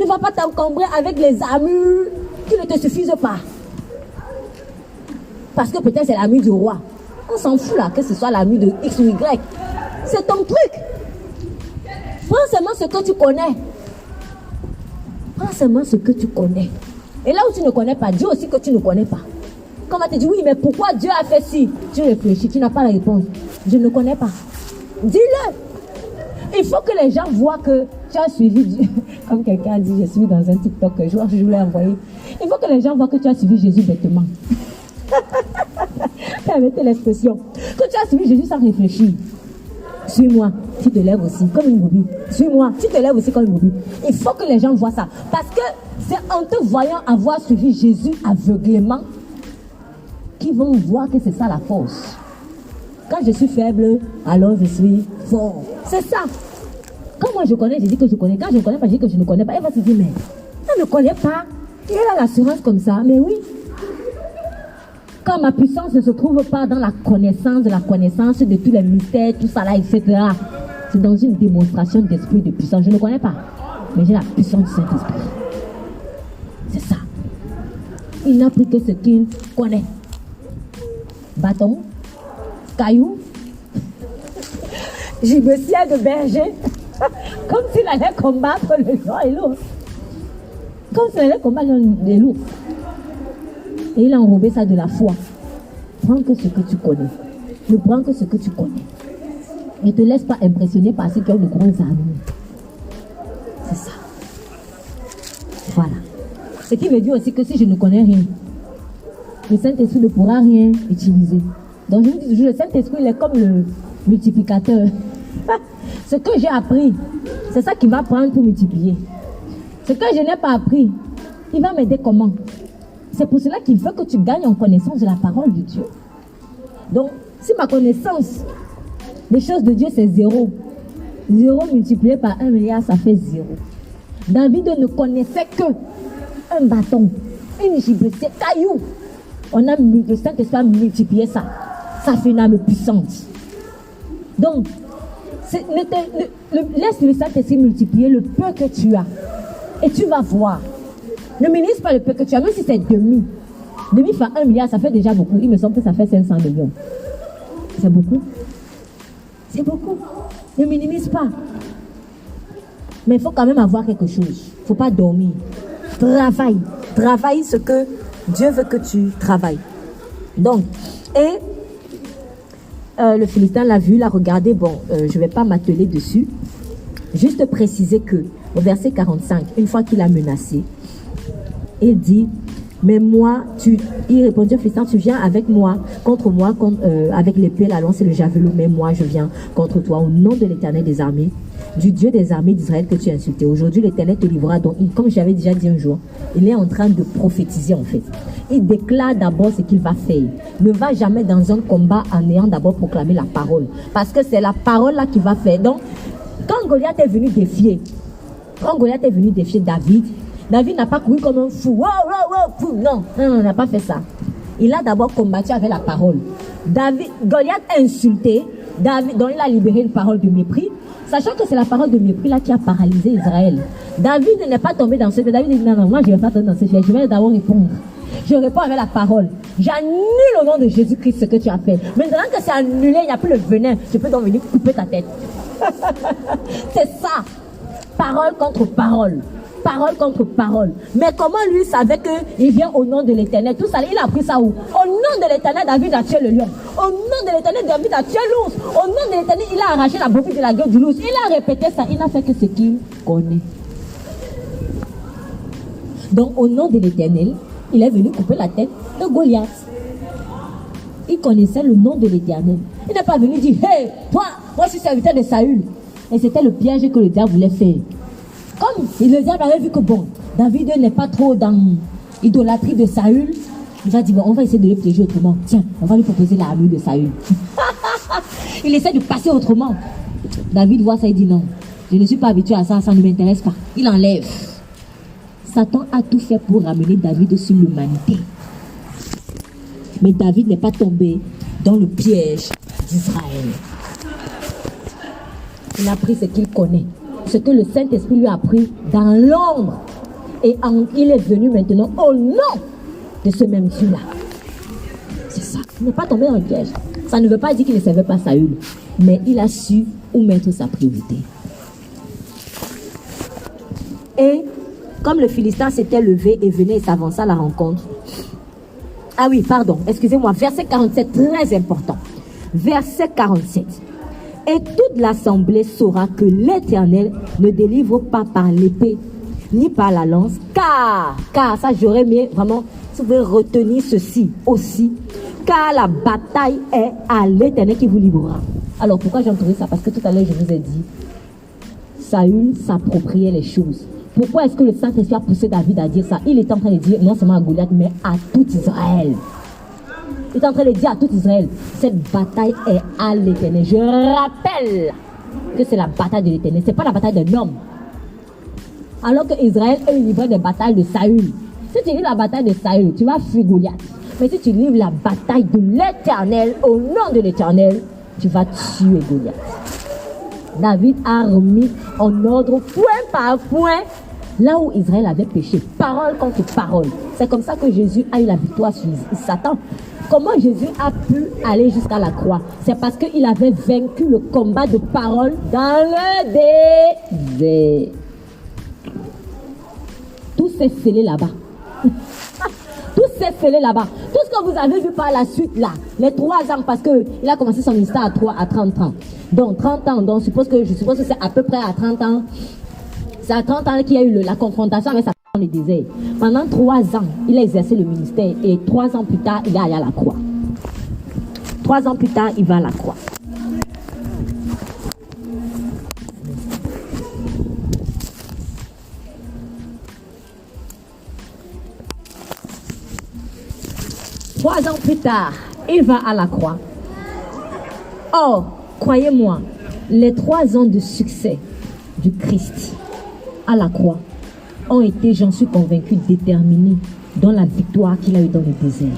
Ne va pas t'encombrer avec les armures qui ne te suffisent pas. Parce que peut-être c'est l'armure du roi. On s'en fout là, que ce soit l'armure de X ou Y. C'est ton truc. Prends seulement ce que tu connais. Prends seulement ce que tu connais. Et là où tu ne connais pas, dis aussi que tu ne connais pas. Quand on va te dire, oui, mais pourquoi Dieu a fait ci? Tu réfléchis, tu n'as pas la réponse. Je ne connais pas. Dis-le. Il faut que les gens voient que tu as suivi Dieu. Comme quelqu'un a dit, je suis dans un TikTok que je voulais envoyer. Il faut que les gens voient que tu as suivi Jésus bêtement. Permettez l'expression. Que tu as suivi Jésus sans réfléchir. Suis-moi, tu te lèves aussi comme une brebis. Suis-moi, tu te lèves aussi comme une brebis. Il faut que les gens voient ça. Parce que c'est en te voyant avoir suivi Jésus aveuglément qu'ils vont voir que c'est ça la force. Quand je suis faible, alors je suis fort. C'est ça. Quand moi je connais, je dis que je connais. Quand je ne connais pas, je dis que je ne connais pas. Elle va se dire, mais elle ne connaît pas. Et elle a l'assurance comme ça. Mais oui. Quand ma puissance ne se trouve pas dans la connaissance de tous les mystères, tout ça là, etc. C'est dans une démonstration d'esprit de puissance. Je ne connais pas. Mais j'ai la puissance du Saint-Esprit. C'est ça. Il n'a pris que ce qu'il connaît. Bâton, caillou, gibecière de berger, comme s'il allait combattre le lion et l'ours. Comme s'il allait combattre les loups. Et il a enrobé ça de la foi. Prends que ce que tu connais. Ne prends que ce que tu connais. Ne te laisse pas impressionner par ceux qui ont de grandes armures. C'est ça. Voilà. Ce qui veut dire aussi que si je ne connais rien, le Saint-Esprit ne pourra rien utiliser. Donc je vous dis toujours, le Saint-Esprit, il est comme le multiplicateur. Ce que j'ai appris, c'est ça qu'il va prendre pour multiplier. Ce que je n'ai pas appris, il va m'aider comment? C'est pour cela qu'il veut que tu gagnes en connaissance de la parole de Dieu. Donc, si ma connaissance des choses de Dieu, c'est 0. 0 multiplié par 1 milliard, ça fait 0. David ne connaissait que un bâton. une gibecière, caillou. Le Saint-Esprit a multiplié ça. Ça fait une âme puissante. Donc, laisse le Saint-Esprit multiplier le peu que tu as. Et tu vas voir. Ne minimise pas le peu que tu as, même si c'est demi. Demi fait 1 milliard, ça fait déjà beaucoup. Il me semble que ça fait 500 millions. C'est beaucoup. C'est beaucoup. Ne minimise pas. Mais il faut quand même avoir quelque chose. Il ne faut pas dormir. Travaille. Travaille ce que Dieu veut que tu travailles. Donc, le Philistin l'a vu, l'a regardé. Bon, je ne vais pas m'atteler dessus. Juste préciser que, au verset 45, une fois qu'il a menacé, il dit, mais moi, il répondit au Philistin, tu viens avec moi, contre moi, avec l'épée, la lance et le javelot, mais moi, je viens contre toi, au nom de l'Éternel des armées, du Dieu des armées d'Israël que tu as insulté. Aujourd'hui, l'Éternel te livrera. Donc, comme j'avais déjà dit un jour, il est en train de prophétiser en fait. Il déclare d'abord ce qu'il va faire. Ne va jamais dans un combat en ayant d'abord proclamé la parole. Parce que c'est la parole là qui va faire. Donc, quand Goliath est venu défier David, David n'a pas couru comme un fou. Fou. Non, il n'a pas fait ça. Il a d'abord combattu avec la parole. Goliath a insulté David, dont il a libéré une parole de mépris, sachant que c'est la parole de mépris là qui a paralysé Israël. David n'est pas tombé dans ce piège. David dit non, moi je ne vais pas tomber dans ce piège. Je vais d'abord répondre. Je réponds avec la parole. J'annule au nom de Jésus-Christ ce que tu as fait. Maintenant que c'est annulé, il n'y a plus le venin. Je peux donc venir couper ta tête. C'est ça. Parole contre parole. Parole contre parole. Mais comment lui savait qu'il vient au nom de l'Éternel? Tout ça, il a pris ça où? Au nom de l'Éternel, David a tué le lion. Au nom de l'Éternel, David a tué l'ours. Au nom de l'Éternel, il a arraché la brebis de la gueule du l'ours. Il a répété ça. Il n'a fait que ce qu'il connaît. Donc, au nom de l'Éternel, il est venu couper la tête de Goliath. Il connaissait le nom de l'Éternel. Il n'est pas venu dire, hey, moi je suis serviteur de Saül. Et c'était le piège que le diable voulait faire. Comme le diable avait vu que bon, David n'est pas trop dans l'idolâtrie de Saül, il va dire, bon, on va essayer de le piéger autrement. Tiens, on va lui proposer l'armure de Saül. Il essaie de passer autrement. David voit ça et dit, non, je ne suis pas habitué à ça, ça ne m'intéresse pas. Il enlève. Satan a tout fait pour ramener David sur l'humanité. Mais David n'est pas tombé dans le piège d'Israël. Il a pris ce qu'il connaît, ce que le Saint-Esprit lui a pris dans l'ombre. Et il est venu maintenant au nom de ce même Dieu-là. C'est ça. Il n'est pas tombé dans le piège. Ça ne veut pas dire qu'il ne servait pas Saül, mais il a su où mettre sa priorité. Et comme le Philistin s'était levé et venait et s'avança à la rencontre. Ah oui, pardon, excusez-moi, verset 47, très important. Verset 47. Et toute l'assemblée saura que l'Éternel ne délivre pas par l'épée, ni par la lance, car ça j'aurais aimé vraiment, si vous pouvez retenir ceci aussi, car la bataille est à l'Éternel qui vous livrera. Alors pourquoi j'ai entendu ça? Parce que tout à l'heure je vous ai dit, Saül s'appropriait les choses. Pourquoi est-ce que le Saint-Esprit a poussé David à dire ça? Il est en train de dire non seulement à Goliath, mais à tout Israël. Il est en train de dire à tout Israël, cette bataille est à l'Éternel. Je rappelle que c'est la bataille de l'Éternel, ce n'est pas la bataille d'un homme. Alors que Israël est livré des batailles de Saül. Si tu livres la bataille de Saül, tu vas fuir Goliath. Mais si tu livres la bataille de l'Éternel, au nom de l'Éternel, tu vas tuer Goliath. David a remis en ordre point par point là où Israël avait péché, parole contre parole. C'est comme ça que Jésus a eu la victoire sur Satan. Comment Jésus a pu aller jusqu'à la croix? C'est parce qu'il avait vaincu le combat de parole dans le désert. Tout s'est scellé là-bas. Tout s'est scellé là-bas. Tout ce que vous avez vu par la suite là, les 3 ans, parce qu'il a commencé son ministère à 30 ans. Donc 30 ans, donc je suppose que c'est à peu près à 30 ans. C'est à 30 ans qu'il y a eu la confrontation avec Satan dans le désert. Pendant 3 ans, il a exercé le ministère et 3 ans plus tard, il est allé à la croix. 3 ans plus tard, il va à la croix. Trois ans plus tard, il va à la croix. Or, croyez-moi, les 3 ans de succès du Christ à la croix ont été, j'en suis convaincu, déterminés dans la victoire qu'il a eue dans le désert.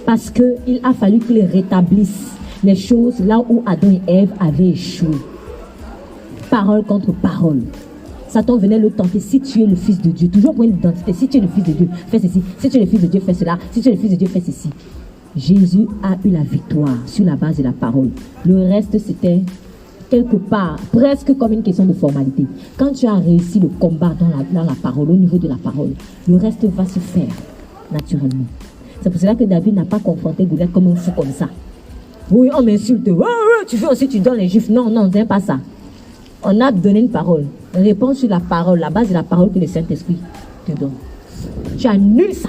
Parce qu'il a fallu qu'il rétablisse les choses là où Adam et Ève avaient échoué. Parole contre parole. Satan venait le tenter. Si tu es le fils de Dieu, toujours pour une identité. Si tu es le fils de Dieu, fais ceci. Si tu es le fils de Dieu, fais cela. Si tu es le fils de Dieu, fais ceci. Jésus a eu la victoire sur la base de la parole. Le reste, c'était quelque part, presque comme une question de formalité. Quand tu as réussi le combat dans la parole, au niveau de la parole, le reste va se faire naturellement. C'est pour cela que David n'a pas confronté Goliath comme un fou comme ça. Oui, on m'insulte. Tu fais aussi, tu donnes les juifs. Non, non, c'est pas ça. On a donné une parole. Réponds sur la parole, la base de la parole que le Saint-Esprit te donne. Tu annules ça.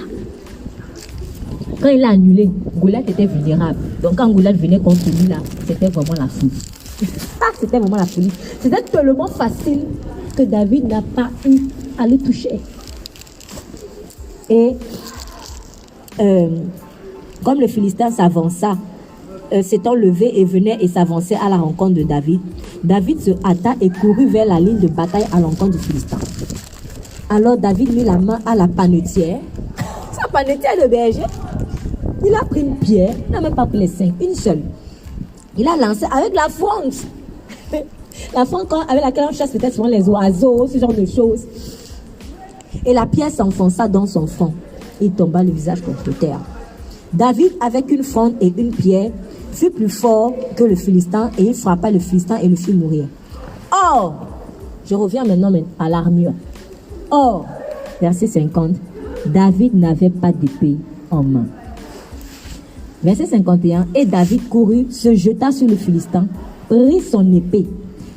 Quand il a annulé, Goliath était vulnérable. Donc quand Goliath venait contre lui, là, c'était vraiment la folie. C'était vraiment la folie. C'était tellement facile que David n'a pas eu à le toucher. Et comme le Philistin s'avança, s'étant levé et venait et s'avançait à la rencontre de David, David se hâta et courut vers la ligne de bataille à l'encontre du Philistin. Alors David mit la main à la panetière, sa panetière de berger. Il a pris une pierre, il n'a même pas pris les 5, une seule. Il a lancé avec la fronde. La fronde avec laquelle on chasse peut-être souvent les oiseaux, ce genre de choses. Et la pierre s'enfonça dans son front. Il tomba le visage contre terre. David, avec une fronde et une pierre, fut plus fort que le Philistin et il frappa le Philistin et le fit mourir. Or, je reviens maintenant à l'armure. Or, verset 50, David n'avait pas d'épée en main. Verset 51, et David courut, se jeta sur le Philistin, prit son épée,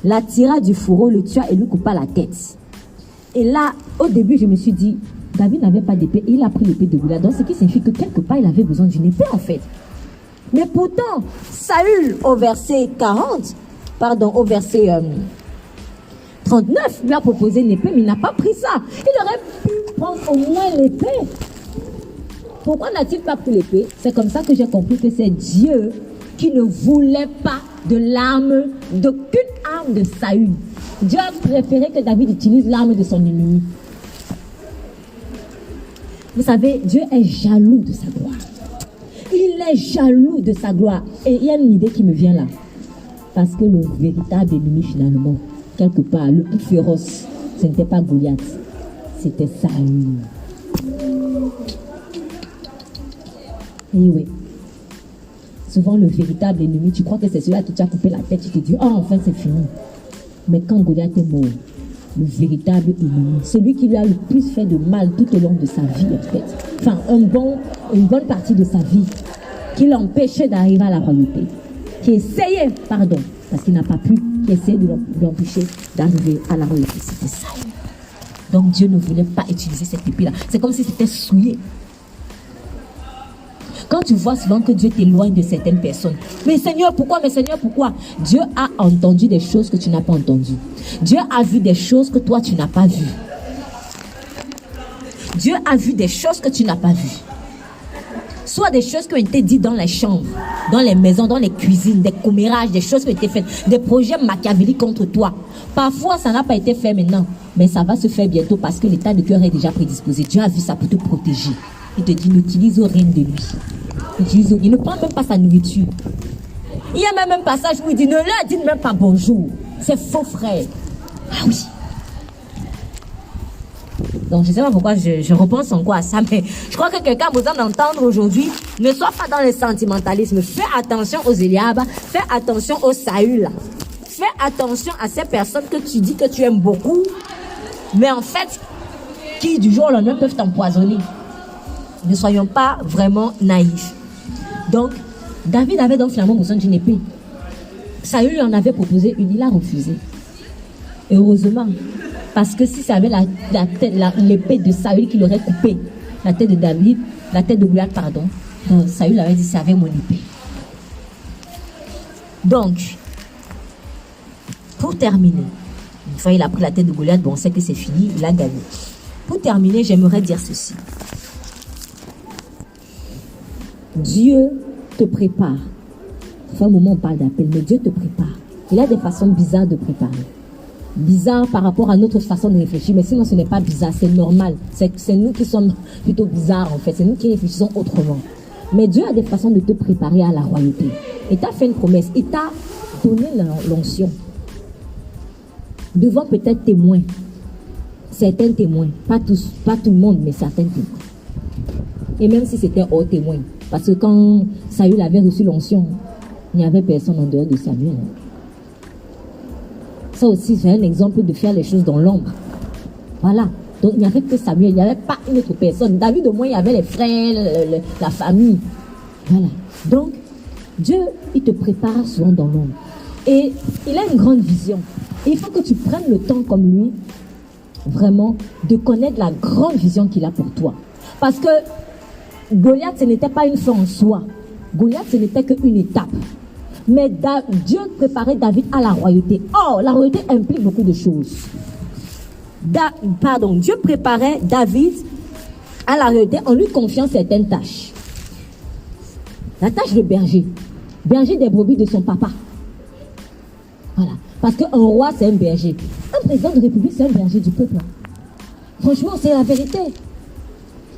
la tira du fourreau, le tua et lui coupa la tête. Et là, au début, je me suis dit, David n'avait pas d'épée et il a pris l'épée de Goliath. Donc, ce qui signifie que quelque part, il avait besoin d'une épée en fait. Mais pourtant, Saül, au verset 39, lui a proposé une épée, mais il n'a pas pris ça. Il aurait pu prendre au moins l'épée. Pourquoi n'a-t-il pas pris l'épée? C'est comme ça que j'ai compris que c'est Dieu qui ne voulait pas de l'arme, d'aucune arme de Saül. Dieu a préféré que David utilise l'arme de son ennemi. Vous savez, Dieu est jaloux de sa gloire. Il est jaloux de sa gloire. Et il y a une idée qui me vient là. Parce que le véritable ennemi finalement, quelque part, le plus féroce, ce n'était pas Goliath, c'était Saül. Et oui. Souvent, le véritable ennemi, tu crois que c'est celui-là qui t'a coupé la tête, tu te dis, oh, enfin, c'est fini. Mais quand Goliath est mort, le véritable ennemi, celui qui lui a le plus fait de mal tout au long de sa vie, en fait. Enfin, une bonne partie de sa vie, qui l'empêchait d'arriver à la royauté. Qui essayait, parce qu'il n'a pas pu, qui essayait de l'empêcher d'arriver à la royauté. C'était ça. Donc Dieu ne voulait pas utiliser cette épée-là. C'est comme si c'était souillé. Quand tu vois souvent que Dieu t'éloigne de certaines personnes, mais Seigneur, pourquoi? Dieu a entendu des choses que tu n'as pas entendues. Dieu a vu des choses que toi, tu n'as pas vues. Dieu a vu des choses que tu n'as pas vues. Soit des choses qui ont été dites dans les chambres, dans les maisons, dans les cuisines, des commérages, des choses qui ont été faites, des projets machiavéliques contre toi. Parfois, ça n'a pas été fait maintenant, mais ça va se faire bientôt parce que l'état de cœur est déjà prédisposé. Dieu a vu ça pour te protéger. Il te dit, n'utilise rien de lui. Il ne prend même pas sa nourriture. Il y a même un passage où il dit, ne leur dites même pas bonjour. C'est faux, frère. Ah oui. Donc, je ne sais pas pourquoi je repense encore à ça, mais je crois que quelqu'un a besoin d'entendre aujourd'hui. Ne sois pas dans le sentimentalisme. Fais attention aux Eliab. Fais attention aux Saül. Fais attention à ces personnes que tu dis que tu aimes beaucoup, mais en fait, qui du jour au lendemain peuvent t'empoisonner. Ne soyons pas vraiment naïfs. Donc, David avait donc finalement besoin d'une épée. Saül lui en avait proposé une, il a refusé. Heureusement. Parce que si ça avait l'épée de Saül qui l'aurait coupé, la tête de David, la tête de Goliath, donc Saül avait dit, c'est avec mon épée. Donc, pour terminer, une fois il a pris la tête de Goliath, bon, on sait que c'est fini, il a gagné. Pour terminer, j'aimerais dire ceci. Dieu te prépare. Ça fait un moment on parle d'appel, mais Dieu te prépare. Il a des façons bizarres de préparer. bizarre par rapport à notre façon de réfléchir, mais sinon ce n'est pas bizarre, c'est normal. C'est nous qui sommes plutôt bizarres en fait, c'est nous qui réfléchissons autrement. Mais Dieu a des façons de te préparer à la royauté. Il t'a fait une promesse, il t'a donné l'onction. Devant peut-être témoins, certains témoins, pas tout le monde, mais certains témoins. Et même si c'était hors témoin, parce que quand Saül avait reçu l'onction, il n'y avait personne en dehors de Samuel. Ça aussi, c'est un exemple de faire les choses dans l'ombre. Voilà. Donc, il n'y avait que Samuel, il n'y avait pas une autre personne. David, au moins, il y avait les frères, la famille. Voilà. Donc, Dieu, il te prépare souvent dans l'ombre. Et il a une grande vision. Et il faut que tu prennes le temps, comme lui, vraiment, de connaître la grande vision qu'il a pour toi. Parce que Goliath, ce n'était pas une fin en soi. Goliath, ce n'était qu'une étape. Mais Dieu préparait David à la royauté. Or, la royauté implique beaucoup de choses. Dieu préparait David à la royauté en lui confiant certaines tâches. La tâche de berger des brebis de son papa. Voilà. Parce qu'un roi, c'est un berger. Un président de république, c'est un berger du peuple. Franchement, c'est la vérité.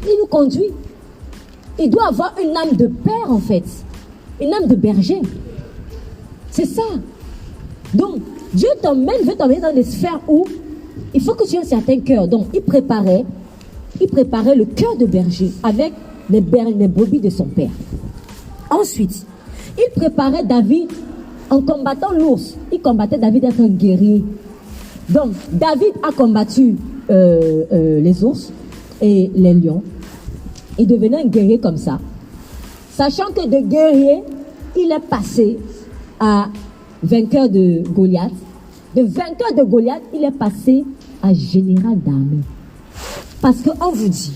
Il nous conduit. Il doit avoir une âme de père, en fait. Une âme de berger. C'est ça. Donc, Dieu veut t'emmener dans des sphères où il faut que tu aies un certain cœur. Donc, il préparait le cœur de berger avec les brebis de son père. Ensuite, il préparait David en combattant l'ours. Il combattait David d'être un guerrier. Donc, David a combattu les ours et les lions. Il devenait un guerrier comme ça. Sachant que de guerrier, il est passé à vainqueur de Goliath. De vainqueur de Goliath, il est passé à général d'armée. Parce qu'on vous dit,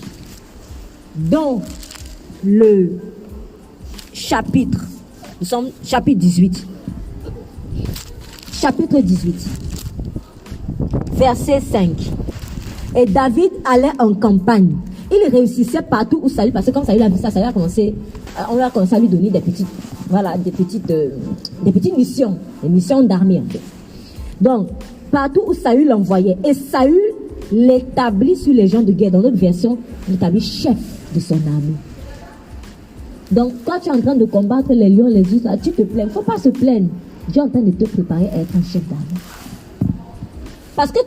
dans le chapitre, nous sommes chapitre 18. Chapitre 18, verset 5. Et David allait en campagne. Il réussissait partout où Saül, parce que quand Saül a vu ça, Saül a commencé, on a commencé à lui donner des petites missions, des missions d'armée en fait. Donc, partout où Saül l'envoyait, et Saül l'établit sur les gens de guerre. Dans notre version, il l'établit chef de son armée. Donc, quand tu es en train de combattre les lions, les ours, tu te plains. Il ne faut pas se plaindre. Dieu est en train de te préparer à être un chef d'armée. Parce que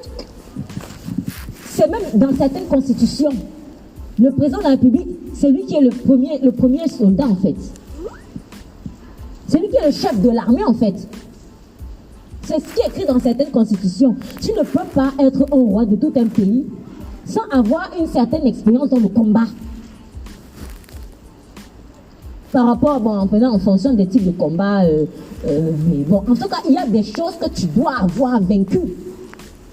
c'est même dans certaines constitutions, le président de la République, c'est lui qui est le premier soldat en fait. C'est lui qui est le chef de l'armée en fait. C'est ce qui est écrit dans certaines constitutions. Tu ne peux pas être un roi de tout un pays sans avoir une certaine expérience dans le combat. Par rapport, en fonction des types de combat, mais bon, en tout cas, il y a des choses que tu dois avoir vaincues.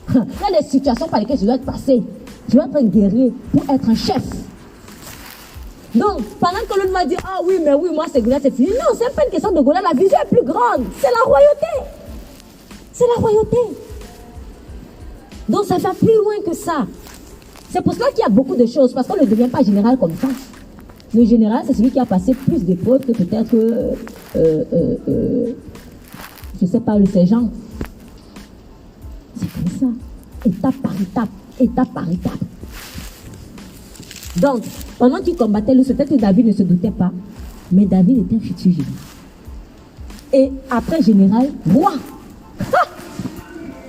Il y a des situations par lesquelles tu dois être passé. Tu dois être un guerrier pour être un chef. Donc, pendant que l'autre va dire, ah oui, mais oui, moi c'est Goliath, c'est fini. Non, c'est pas une question de Goliath, la vision est plus grande. C'est la royauté. C'est la royauté. Donc, ça va plus loin que ça. C'est pour cela qu'il y a beaucoup de choses, parce qu'on ne devient pas général comme ça. Le général, c'est celui qui a passé plus d'épreuves que peut-être, je ne sais pas, le sergent. C'est comme ça. Étape par étape. Étape par étape. Donc, pendant qu'il combattait l'ours, peut-être que David ne se doutait pas, mais David était un futur général. Et après général, roi.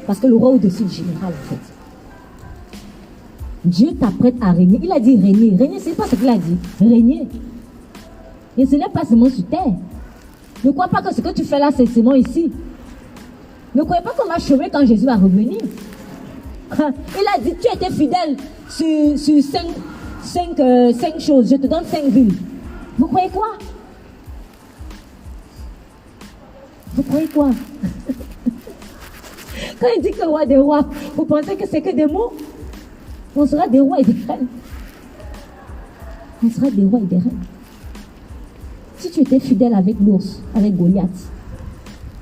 Parce que le roi au-dessus du général, en fait. Dieu t'apprête à régner. Il a dit régner. Régner, c'est pas ce qu'il a dit. Régner. Et ce n'est pas seulement sur terre. Ne crois pas que ce que tu fais là, c'est seulement ici. Ne croyez pas qu'on va chômer quand Jésus va revenir. Il a dit, tu étais fidèle sur 5 choses. Je te donne 5 villes. Vous croyez quoi? Vous croyez quoi? Quand il dit que le roi des rois, vous pensez que c'est que des mots? On sera des rois et des reines. On sera des rois et des reines. Si tu étais fidèle avec l'ours, avec Goliath,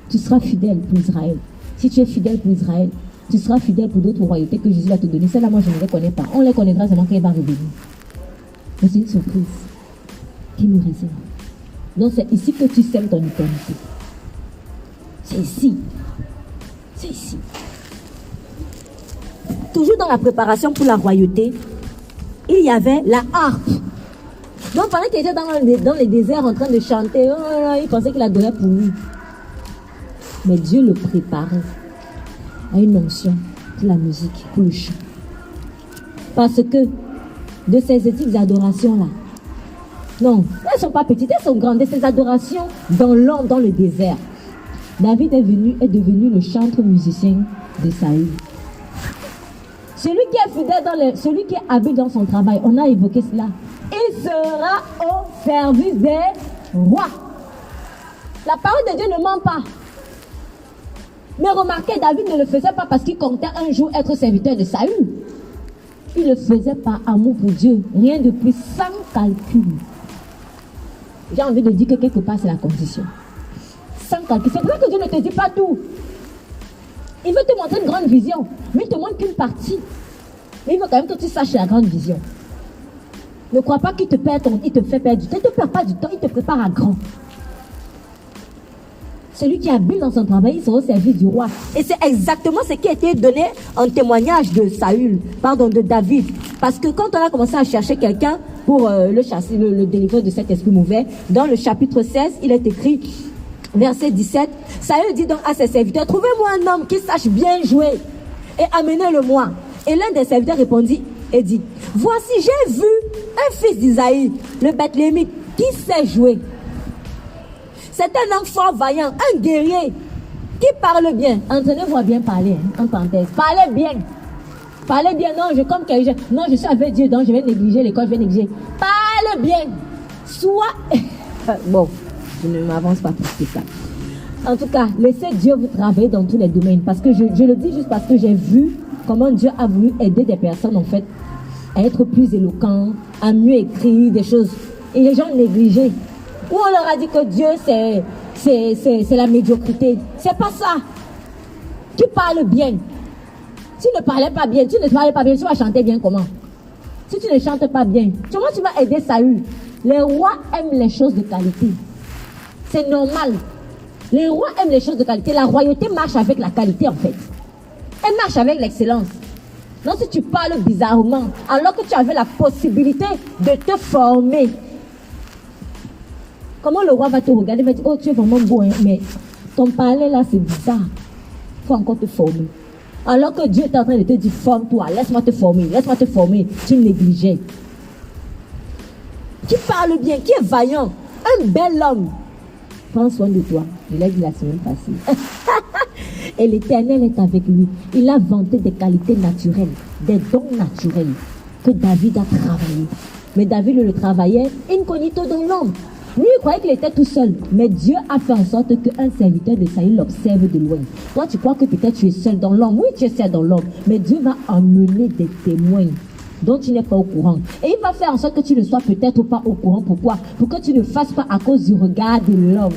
tu seras fidèle pour Israël. Si tu es fidèle pour Israël, tu seras fidèle pour d'autres royautés que Jésus va te donner. Celles-là, moi, je ne les connais pas. On les connaîtra seulement quand il va revenir. Mais c'est une surprise qui nous réserve. Donc, c'est ici que tu sèmes ton éternité. C'est ici. C'est ici. toujours dans la préparation pour la royauté, il y avait la harpe. Donc pendant qu'il était dans les déserts en train de chanter, il pensait qu'il adorait pour lui. Mais Dieu le préparait à une onction pour la musique, pour le chant. Parce que de ces petites adorations-là, non, elles ne sont pas petites, elles sont grandes. De ces adorations dans l'ombre, dans le désert, David est devenu le chantre musicien de Saül. Celui qui est fidèle, celui qui est habile dans son travail, on a évoqué cela. Il sera au service des rois. La parole de Dieu ne ment pas. Mais remarquez, David ne le faisait pas parce qu'il comptait un jour être serviteur de Saül. Il le faisait par amour pour Dieu. Rien de plus, sans calcul. J'ai envie de dire que quelque part, c'est la condition. Sans calcul. C'est pour ça que Dieu ne te dit pas tout. Il veut te montrer une grande vision, mais il ne te montre qu'une partie. Mais il veut quand même que tu saches la grande vision. Ne crois pas qu'il te il te fait perdre du temps. Il ne te perd pas du temps, il te prépare à grand. Celui qui est habile dans son travail, il sera au service du roi. Et c'est exactement ce qui a été donné en témoignage de David. Parce que quand on a commencé à chercher quelqu'un pour le chasser, le délivrer de cet esprit mauvais, dans le chapitre 16, il est écrit, verset 17, Saül dit donc à ses serviteurs, trouvez-moi un homme qui sache bien jouer et amenez-le-moi. Et l'un des serviteurs répondit et dit, voici, j'ai vu un fils d'Isaïe, le Bethléemite, qui sait jouer. C'est un homme fort vaillant, un guerrier, qui parle bien. Entraînez-vous à bien parler, en parenthèse. Parlez bien. Parlez bien. Non, je suis avec Dieu, donc je vais négliger l'école, je vais négliger. Parle bien. Bon, je ne m'avance pas plus que ça. En tout cas, laissez Dieu vous travailler dans tous les domaines. Parce que je le dis juste parce que j'ai vu comment Dieu a voulu aider des personnes, en fait, à être plus éloquents, à mieux écrire des choses. Et les gens négligeaient. Ou on leur a dit que Dieu, c'est la médiocrité. C'est pas ça. Tu parles bien. Si tu ne parlais pas bien, tu vas chanter bien comment? Si tu ne chantes pas bien, comment tu vas aider Saül? Les rois aiment les choses de qualité. C'est normal. Les rois aiment les choses de qualité. La royauté marche avec la qualité, en fait. Elle marche avec l'excellence. Non, si tu parles bizarrement, alors que tu avais la possibilité de te former, comment le roi va te regarder, va dire, oh, tu es vraiment beau, hein, mais ton parler là, c'est bizarre. Il faut encore te former. Alors que Dieu est en train de te dire, forme-toi, laisse-moi te former. Tu négligeais. Qui parle bien, qui est vaillant, un bel homme. Prends soin de toi. Je l'ai dit la semaine passée. Et l'Éternel est avec lui. Il a vanté des qualités naturelles, des dons naturels que David a travaillé. Mais David le travaillait incognito dans l'ombre. Lui, il croyait qu'il était tout seul. Mais Dieu a fait en sorte qu'un serviteur de Saül l'observe de loin. Toi, tu crois que peut-être tu es seul dans l'ombre. Oui, tu es seul dans l'ombre. Mais Dieu va emmener des témoins dont tu n'es pas au courant. Et il va faire en sorte que tu ne sois peut-être pas au courant. Pourquoi? Pour que tu ne fasses pas à cause du regard de l'homme.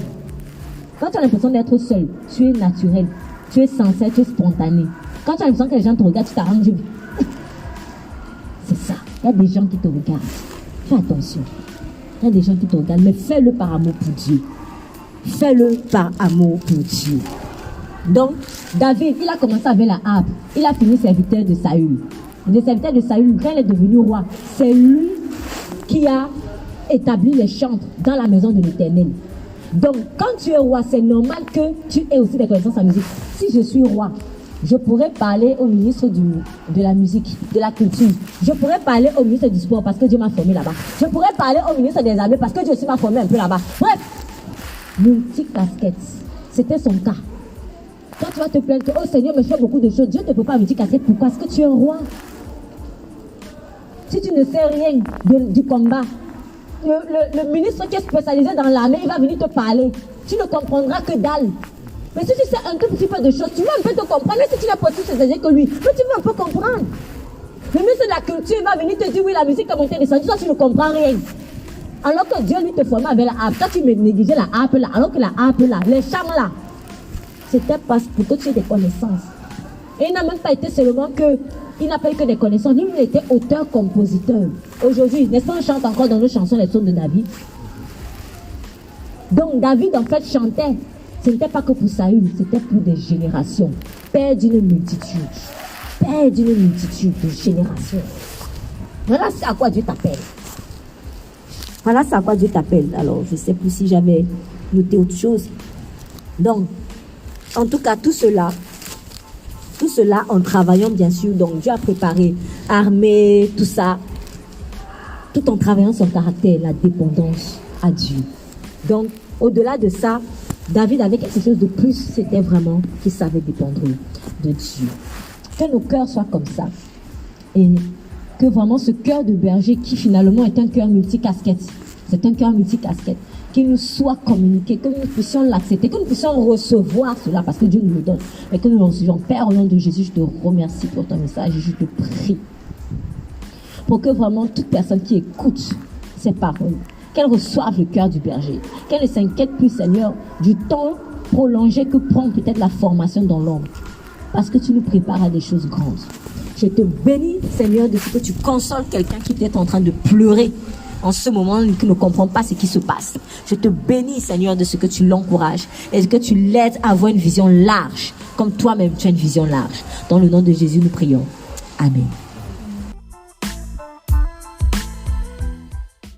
Quand tu as l'impression d'être seul, tu es naturel. Tu es sincère, tu es spontané. Quand tu as l'impression que les gens te regardent, tu t'arranges. C'est ça. Il y a des gens qui te regardent. Fais attention. Il y a des gens qui te regardent, mais fais-le par amour pour Dieu. Fais-le par amour pour Dieu. Donc, David, il a commencé avec la harpe. Il a fini serviteur de Saül. Le serviteur de Saül, quand il est devenu roi, c'est lui qui a établi les chantres dans la maison de l'Éternel. Donc, quand tu es roi, c'est normal que tu aies aussi des connaissances en musique. Si je suis roi, je pourrais parler au ministre de la musique, de la culture. Je pourrais parler au ministre du sport parce que Dieu m'a formé là-bas. Je pourrais parler au ministre des armées parce que Dieu aussi m'a formé un peu là-bas. Bref, multicasquette. C'était son cas. Quand tu vas te plaindre que, oh Seigneur, mais je fais beaucoup de choses, Dieu ne te peut pas multicasquette. Pourquoi? Parce que tu es un roi. Si tu ne sais rien du combat, le ministre qui est spécialisé dans l'armée, il va venir te parler. Tu ne comprendras que dalle. Mais si tu sais un tout petit peu de choses, tu vas un peu te comprendre. Même si tu n'as pas tous ces que lui, mais tu vas un peu comprendre. Le ministre de la culture va venir te dire, oui, la musique a monté et descendu, toi tu ne comprends rien. Alors que Dieu lui te formait avec la harpe. Toi tu me négligeais la harpe là, alors que la harpe là, les chants là, c'était parce pour que tu aies des connaissances. Et il n'a même pas été seulement que, il n'a pas eu que des connaissances, lui il était auteur-compositeur. Aujourd'hui, n'est-ce pas, on chante encore dans nos chansons les psaumes de David. Donc David en fait chantait. Ce n'était pas que pour Saül, c'était pour des générations. Père d'une multitude. Père père d'une multitude de générations. Voilà à quoi Dieu t'appelle. Voilà à quoi Dieu t'appelle. Alors, je ne sais plus si j'avais noté autre chose. Donc, en tout cas, tout cela en travaillant, bien sûr. Donc, Dieu a préparé armée, tout ça, tout en travaillant son caractère, la dépendance à Dieu. Donc, au-delà de ça, David avait quelque chose de plus, c'était vraiment qu'il savait dépendre de Dieu. Que nos cœurs soient comme ça. Et que vraiment ce cœur de berger qui finalement est un cœur multicasquette, c'est un cœur multicasquette, qu'il nous soit communiqué, que nous puissions l'accepter, que nous puissions recevoir cela parce que Dieu nous le donne. Et que nous le recevions. Père, au nom de Jésus, je te remercie pour ton message et je te prie pour que vraiment toute personne qui écoute ces paroles, qu'elle reçoive le cœur du berger, qu'elle ne s'inquiète plus, Seigneur, du temps prolongé que prend peut-être la formation dans l'ombre, parce que tu nous prépares à des choses grandes. Je te bénis, Seigneur, de ce que tu consoles quelqu'un qui est en train de pleurer en ce moment, qui ne comprend pas ce qui se passe. Je te bénis, Seigneur, de ce que tu l'encourages et que tu l'aides à avoir une vision large, comme toi-même tu as une vision large. Dans le nom de Jésus, nous prions. Amen.